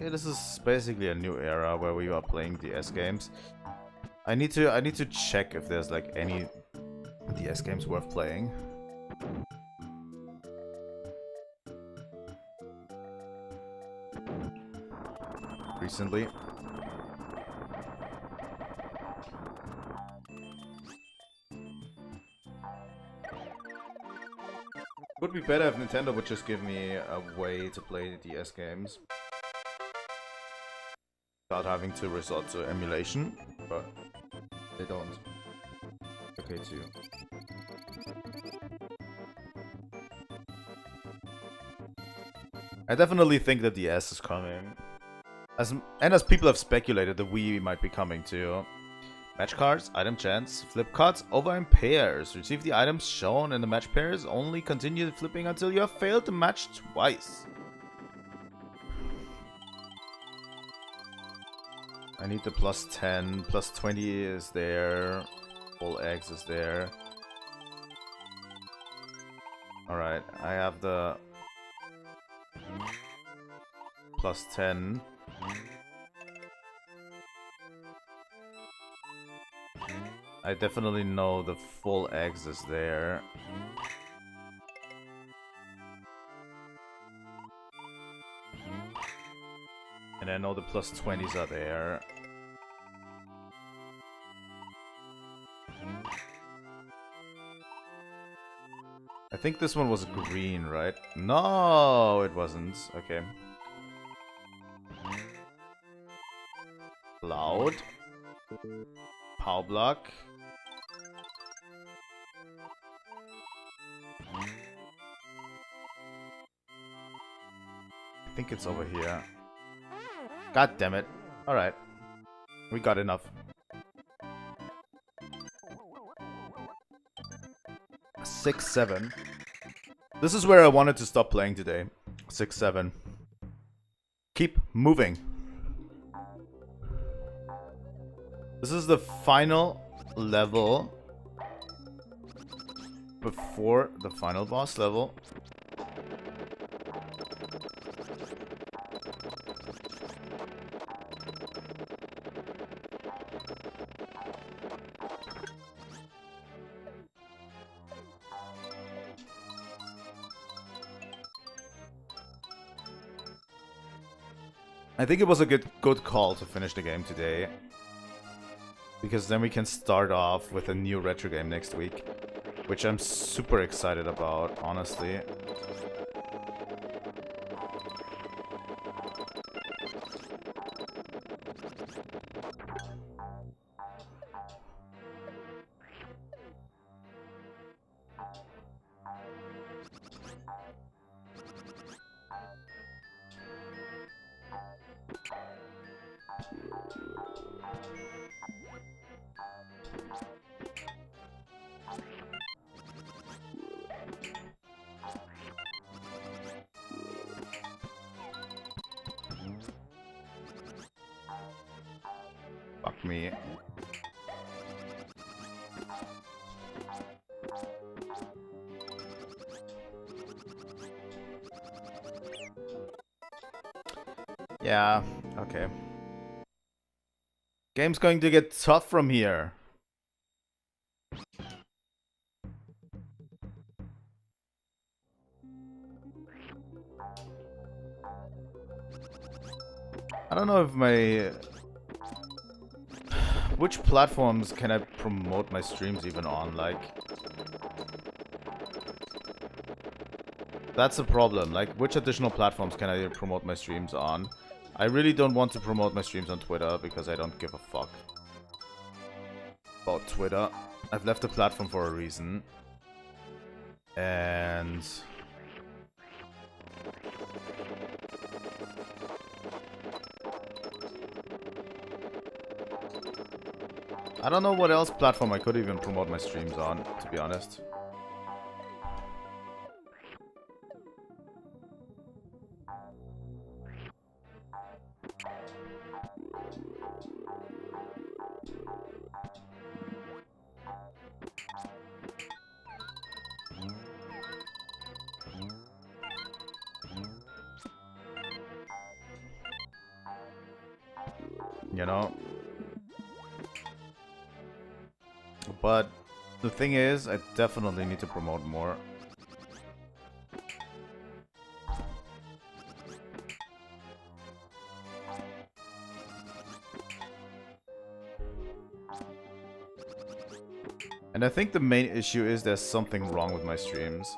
A: Yeah, this is basically a new era where we are playing DS games. I need to check if there's like any DS games worth playing. Recently. Would be better if Nintendo would just give me a way to play the DS games without having to resort to emulation, but they don't. Okay, too. I definitely think that the DS is coming. As people have speculated, the Wii might be coming too. Match cards, item chance, flip cards over in pairs. Receive the items shown in the match pairs. Only continue flipping until you have failed the match twice. I need the plus 10. Plus 20 is there. Full X is there. Alright, I have the plus 10. I definitely know the full X is there. And I know the plus 20s are there. I think this one was green, right? No, it wasn't. Okay. Loud. Power block. I think it's over here. God damn it. Alright. We got enough. 6-7. This is where I wanted to stop playing today. 6-7. Keep moving. This is the final level before the final boss level. I think it was a good call to finish the game today, because then we can start off with a new retro game next week. which I'm super excited about, honestly. Fuck me. Yeah, okay. Game's going to get tough from here. I don't know if my... Which platforms can I promote my streams even on? Like... That's the problem. Like, which additional platforms can I promote my streams on? I really don't want to promote my streams on Twitter because I don't give a fuck about Twitter. I've left the platform for a reason. And... I don't know what else platform I could even promote my streams on, to be honest. You know? But the thing is, I definitely need to promote more. And I think the main issue is there's something wrong with my streams.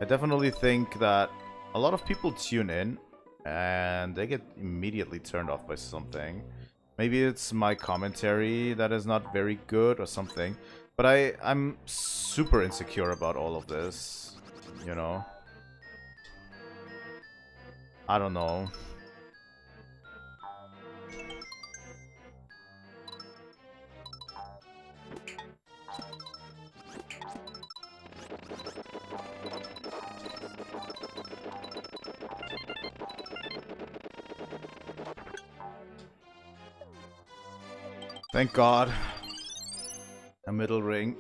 A: I definitely think that a lot of people tune in and they get immediately turned off by something. Maybe it's my commentary that is not very good or something. But I'm super insecure about all of this, you know? I don't know. Thank God. A middle ring.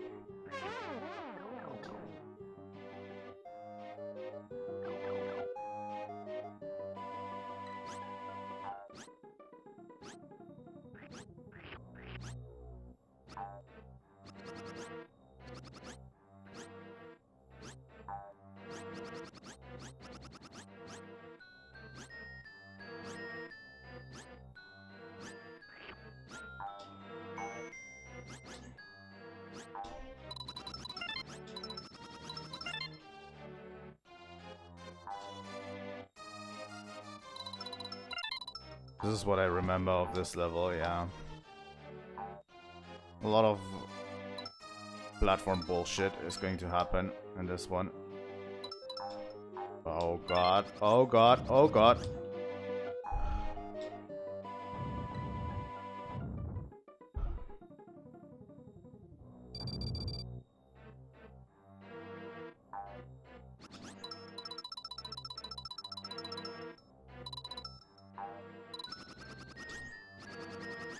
A: This is what I remember of this level, yeah. A lot of platform bullshit is going to happen in this one. Oh god, oh god, oh god.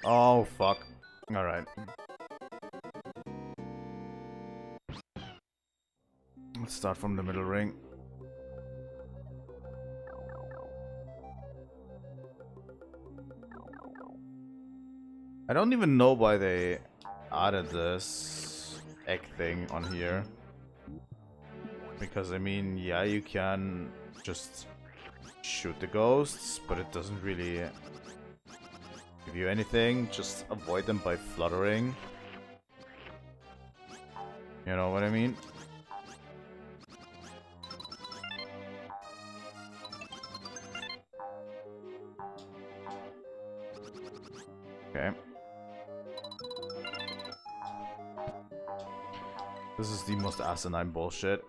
A: Oh, fuck. Alright. Let's start from the middle ring. I don't even know why they added this egg thing on here. Because, I mean, yeah, you can just shoot the ghosts, but it doesn't really give you anything. Just avoid them by fluttering. You know what I mean? Okay. This is the most asinine bullshit.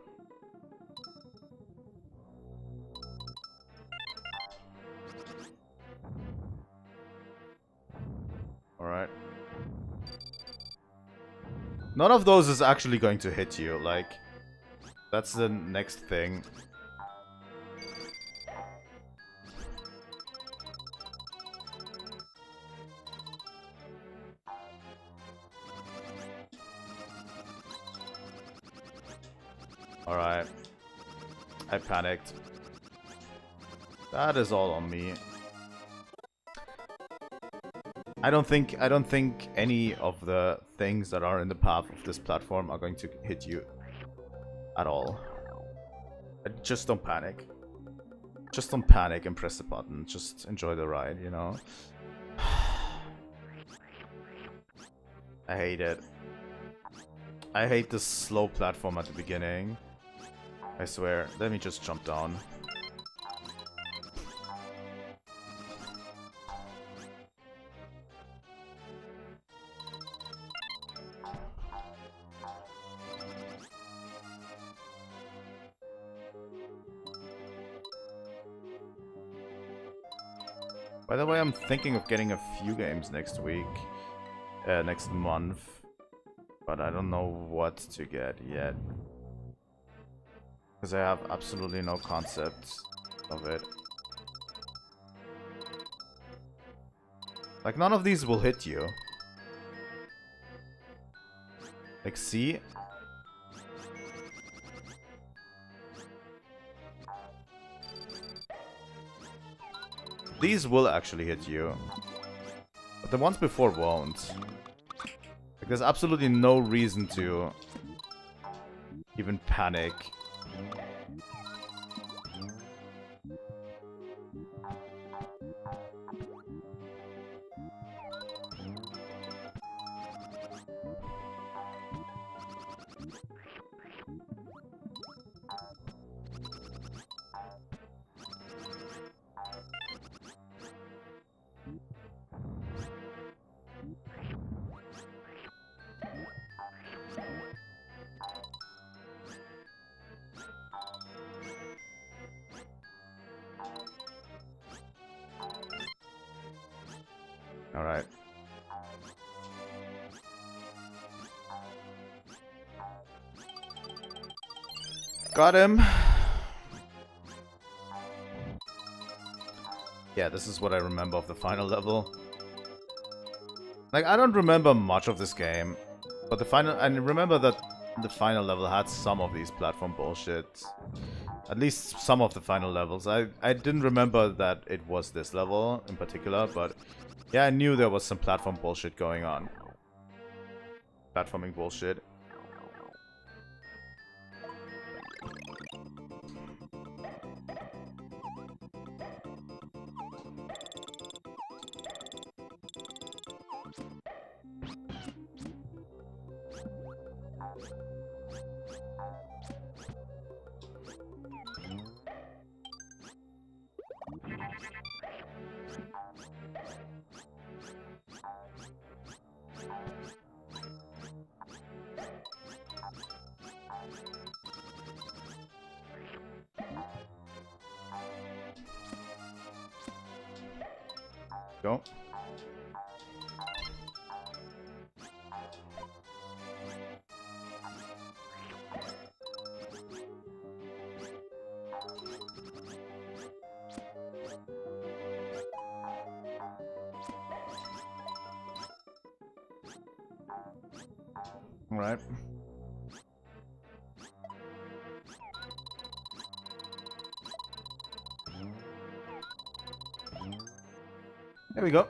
A: Alright. None of those is actually going to hit you, like... That's the next thing. Alright. I panicked. That is all on me. I don't think any of the things that are in the path of this platform are going to hit you at all. Just don't panic. Just don't panic and press the button. Just enjoy the ride, you know? I hate it. I hate this slow platform at the beginning. I swear. Let me just jump down. By the way, I'm thinking of getting a few games next week. Next month. But I don't know what to get yet. Because I have absolutely no concept of it. Like, none of these will hit you. Like, see? These will actually hit you. But the ones before won't. Like, there's absolutely no reason to even panic. Alright. Got him. Yeah, this is what I remember of the final level. Like, I don't remember much of this game. But the final... I remember that the final level had some of these platform bullshit. At least some of the final levels. I didn't remember that it was this level in particular, but... Yeah, I knew there was some platform bullshit going on. Platforming bullshit. Go. All right. There we go.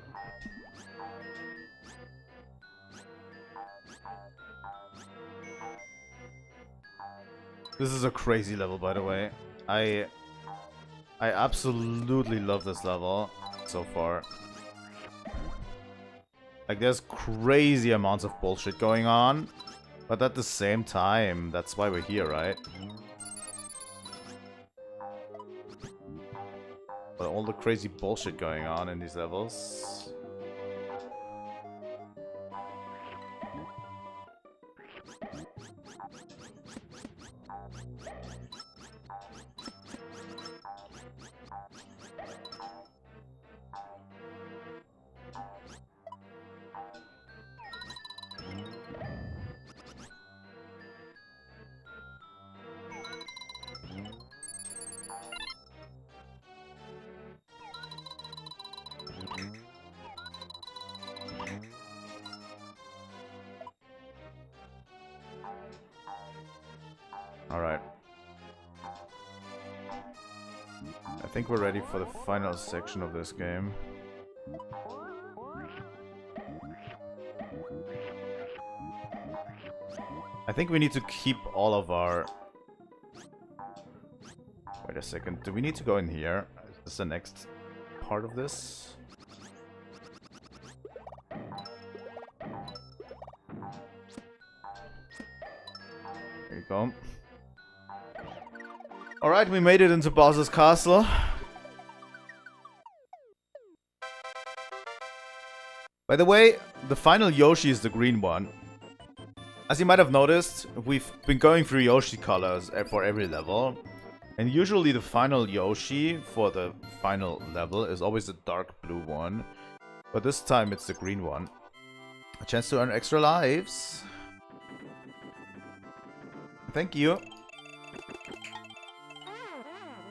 A: This is a crazy level, by the way. I absolutely love this level so far. Like, there's crazy amounts of bullshit going on, but at the same time, that's why we're here, right? But all the crazy bullshit going on in these levels. Alright. I think we're ready for the final section of this game. I think we need to keep all of our... Wait a second, do we need to go in here? Is this the next part of this? There you go. Alright, we made it into Bowser's Castle. By the way, the final Yoshi is the green one. As you might have noticed, we've been going through Yoshi colors for every level. And usually the final Yoshi for the final level is always the dark blue one. But this time it's the green one. A chance to earn extra lives. Thank you.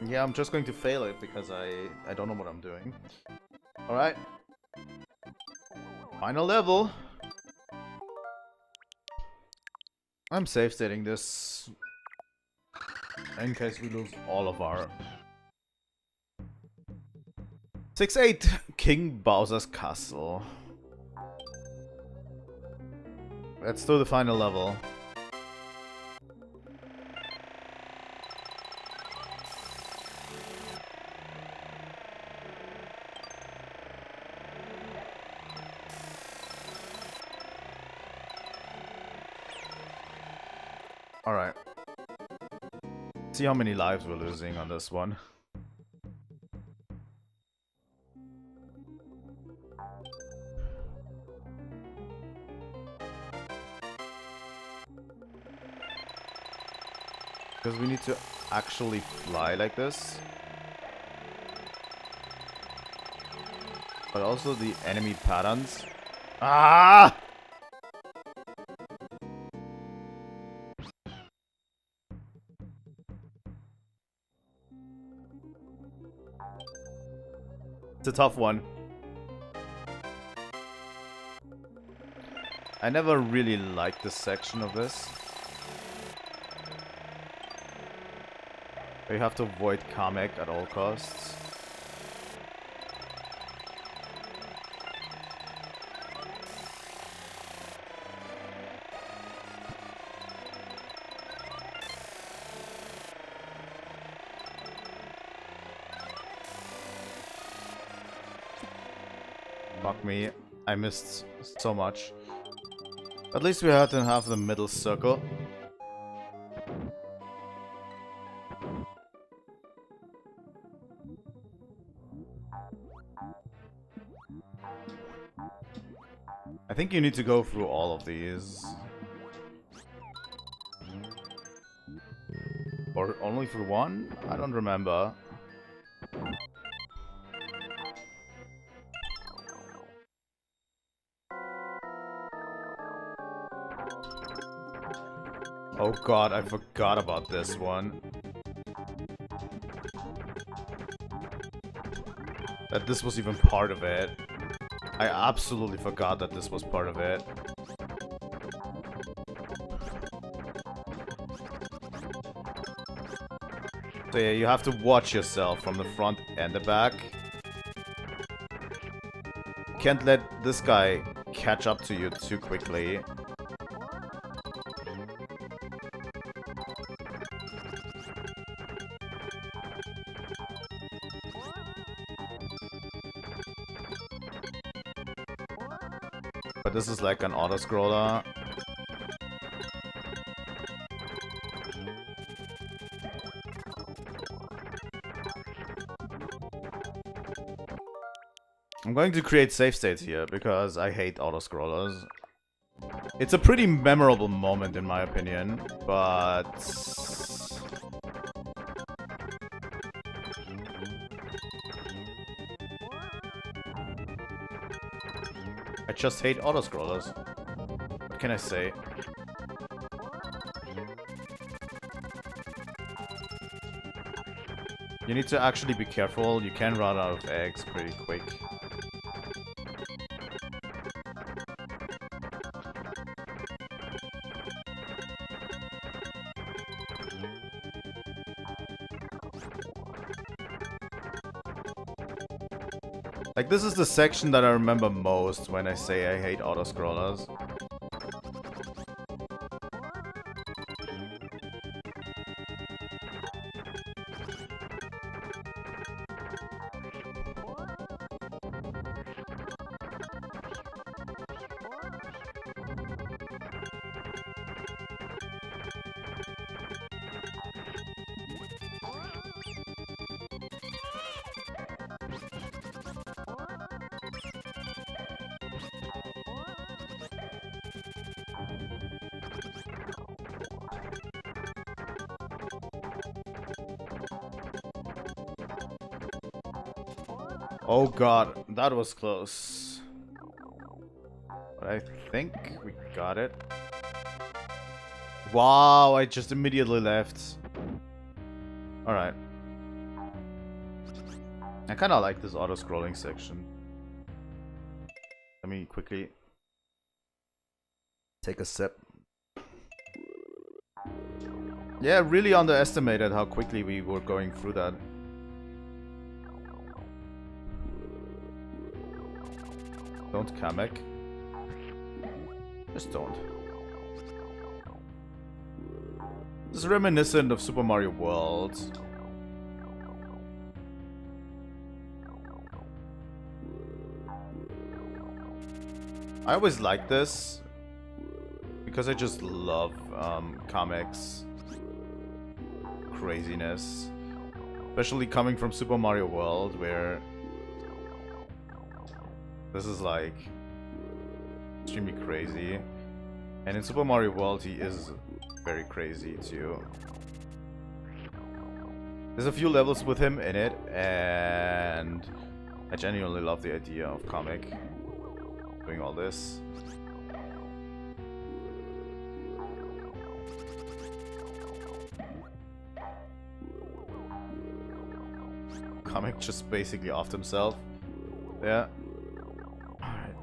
A: Yeah, I'm just going to fail it because I don't know what I'm doing. Alright. Final level. I'm safe stating this in case we lose all of our 6-8 King Bowser's Castle. Let's do the final level. Alright. See how many lives we're losing on this one. Because we need to actually fly like this. But also the enemy patterns. Ah! It's a tough one. I never really liked this section of this. You have to avoid Kamek at all costs. Fuck me, I missed so much. At least we had to have the middle circle. I think you need to go through all of these. Or only for one? I don't remember. Oh god, I forgot about this one. That this was even part of it. I absolutely forgot that this was part of it. So yeah, you have to watch yourself from the front and the back. Can't let this guy catch up to you too quickly. But this is like an auto-scroller. I'm going to create save states here because I hate auto-scrollers. It's a pretty memorable moment in my opinion, but... I just hate auto-scrollers. What can I say? You need to actually be careful. You can run out of eggs pretty quick. Like, this is the section that I remember most when I say I hate auto-scrollers. Oh god, that was close. But I think we got it. Wow, I just immediately left. Alright. I kinda like this auto-scrolling section. Let me quickly take a sip. Yeah, really underestimated how quickly we were going through that. Don't Kamek. Just don't. This is reminiscent of Super Mario World. I always like this because I just love Kamek's craziness. Especially coming from Super Mario World, where this is like extremely crazy. And in Super Mario World he is very crazy too. There's a few levels with him in it, and I genuinely love the idea of Kamek doing all this. Kamek just basically offed himself. Yeah. Alright.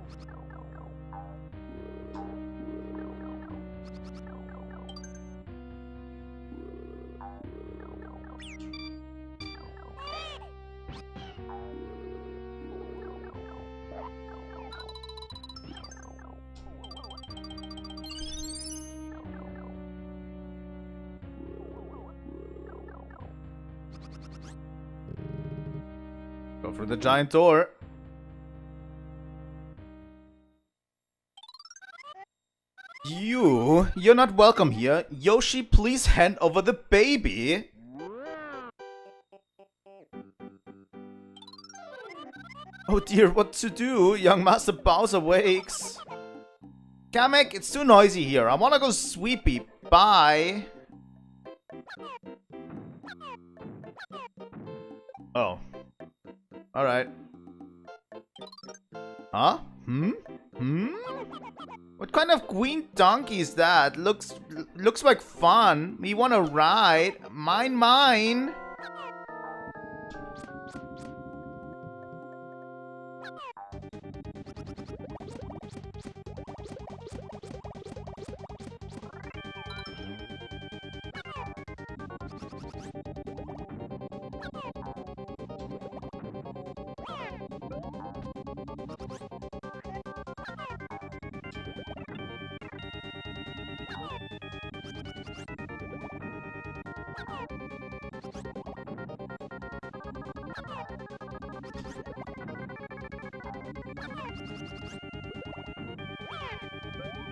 A: Go for the giant door. You're not welcome here. Yoshi, please hand over the baby. Oh dear, what to do? Young Master Bowser wakes. Kamek, it's too noisy here. I wanna go sweepy. Bye. Oh. Alright. Huh? What kind of green donkey is that? Looks like fun. We wanna ride. Mine.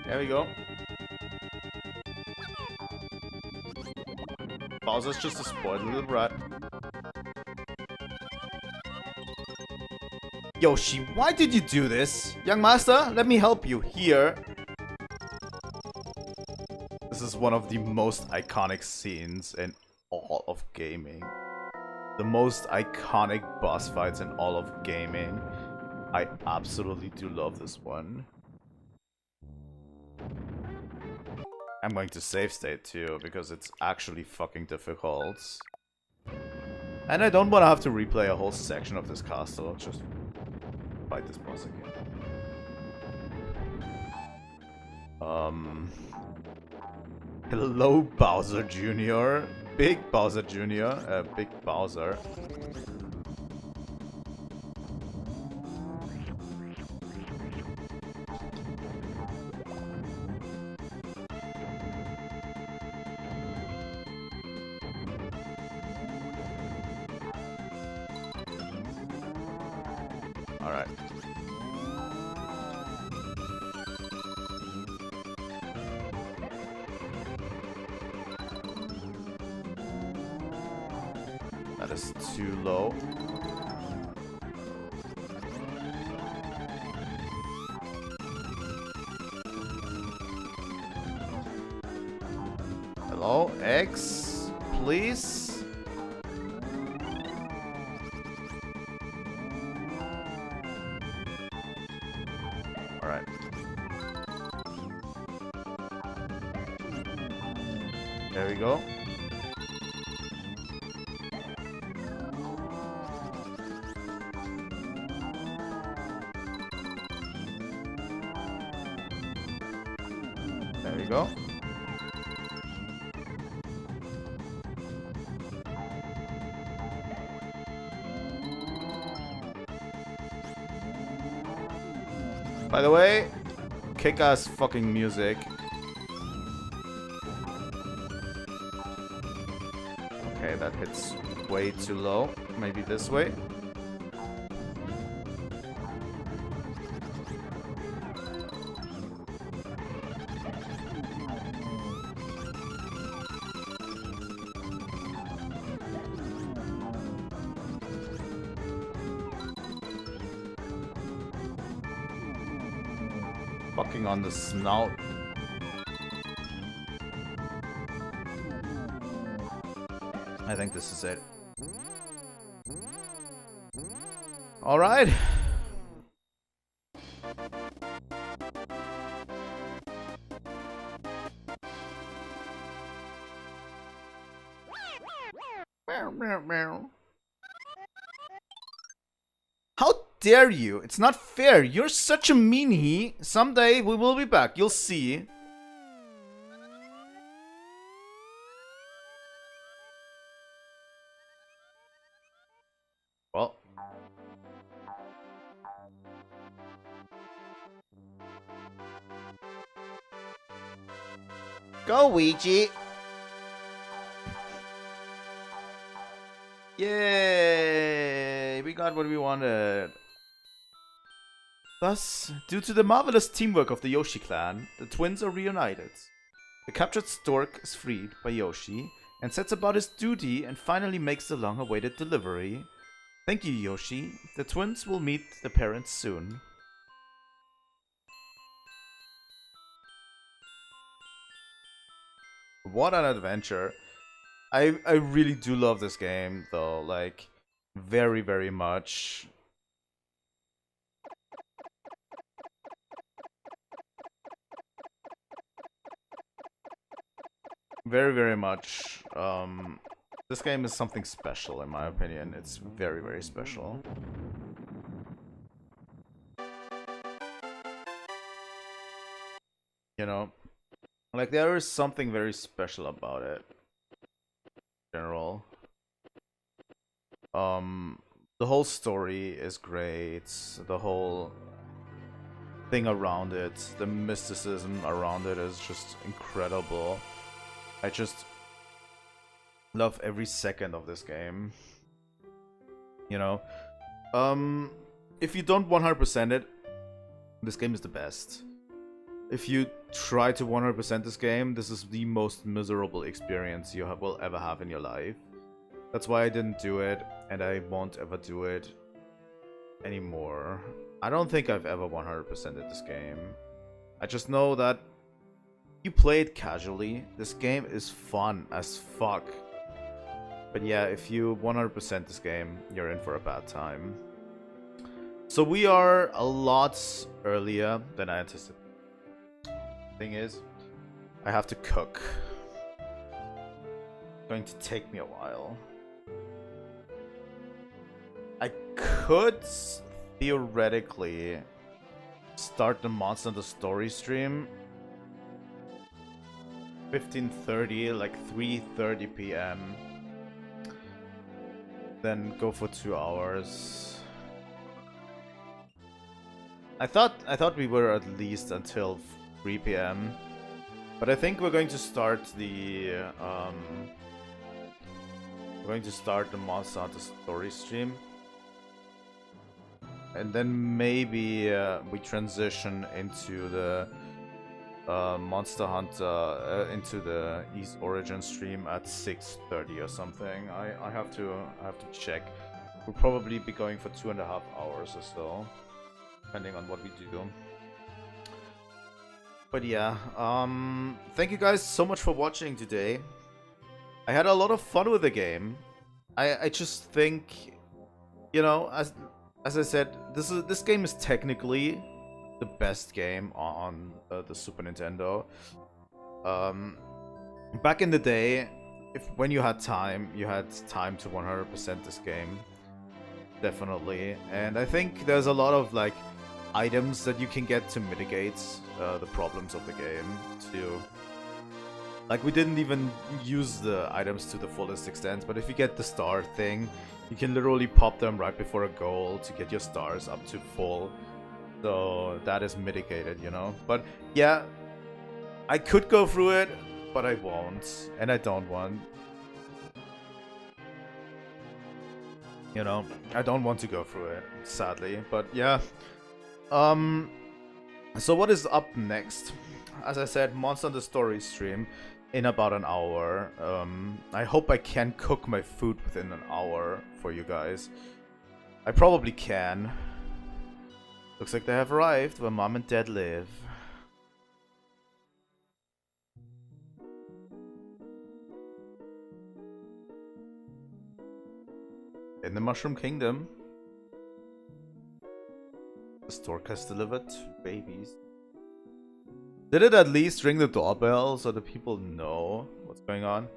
A: There we go. Bowser's just a spoiled little brat. Yoshi, why did you do this? Young Master, let me help you. Here. This is one of the most iconic scenes in all of gaming. The most iconic boss fights in all of gaming. I absolutely do love this one. I'm going to save state too, because it's actually fucking difficult. And I don't want to have to replay a whole section of this castle. Just fight this boss again. Hello, Bowser Jr. Big Bowser Jr. Big Bowser. Alright. That is too low. Hello, X, please. All right. There we go. There we go. By the way, kick-ass fucking music. Okay, that hits way too low. Maybe this way. Fucking on the snout. I think this is it. All right. How dare you? It's not fair. You're such a meanie. Someday we will be back. You'll see. Well. Go, Ouija. Yay! We got what we wanted. Thus, due to the marvelous teamwork of the Yoshi clan, the twins are reunited. The captured stork is freed by Yoshi and sets about his duty and finally makes the long-awaited delivery. Thank you, Yoshi. The twins will meet the parents soon. What an adventure. I really do love this game, though. Like, very, very much. Very, very much. This game is something special, in my opinion. It's very, very special. You know, like, there is something very special about it. In general. The whole story is great. The whole thing around it, the mysticism around it is just incredible. I just love every second of this game. You know, if you don't 100% it, this game is the best. If you try to 100% this game, this is the most miserable experience you will ever have in your life. That's why I didn't do it, and I won't ever do it anymore. I don't think I've ever 100%ed this game. I just know that you play it casually. This game is fun as fuck. But yeah, if you 100% this game, you're in for a bad time. So we are a lot earlier than I anticipated. Thing is, I have to cook. It's going to take me a while. I could theoretically start the Monster Hunter Story stream 15:30, like 3:30 p.m. Then go for 2 hours. I thought we were at least until 3 p.m. But I think we're going to start the Monster Hunter Story stream and then maybe we transition into the Monster Hunter into the East Origin stream at 6:30 or something. I have to check. We'll probably be going for 2.5 hours or so, depending on what we do. But yeah, thank you guys so much for watching today. I had a lot of fun with the game. I just think, you know, as I said, this game is technically the best game on the Super Nintendo. Back in the day, when you had time to 100% this game, definitely. And I think there's a lot of like items that you can get to mitigate the problems of the game too. Like, we didn't even use the items to the fullest extent, but if you get the star thing, you can literally pop them right before a goal to get your stars up to full. So that is mitigated, you know. But yeah, I could go through it, but I won't, and I don't want. You know, I don't want to go through it, sadly. But yeah, so what is up next? As I said, Monster Hunter Story stream in about an hour. I hope I can cook my food within an hour for you guys. I probably can. Looks like they have arrived where Mom and Dad live. In the Mushroom Kingdom. The stork has delivered babies. Did it at least ring the doorbell so the people know what's going on?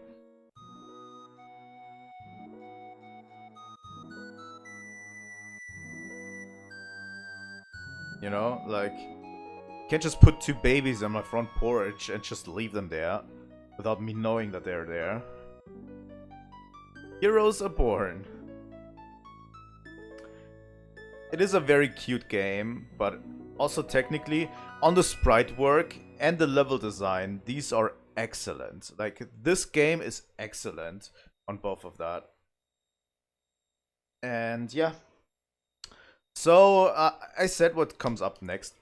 A: You know, like, can't just put 2 babies on my front porch and just leave them there without me knowing that they're there. Heroes are born. It is a very cute game, but also technically, on the sprite work and the level design, these are excellent. Like, this game is excellent on both of that. And yeah. So, I said what comes up next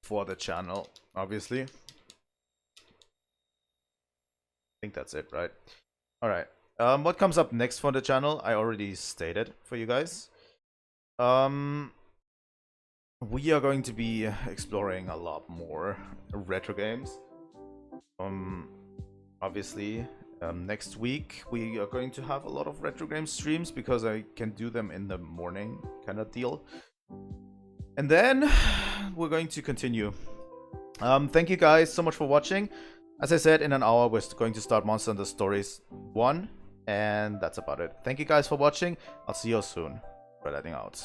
A: for the channel, obviously. I think that's it, right? Alright. What comes up next for the channel, I already stated for you guys. We are going to be exploring a lot more retro games. Obviously, next week we are going to have a lot of retro game streams because I can do them in the morning, kind of deal. And then we're going to continue. Thank you guys so much for watching. As I said, in an hour we're going to start Monster Hunter Stories 1, and that's about it. Thank you guys for watching. I'll see you soon. Trilightning out.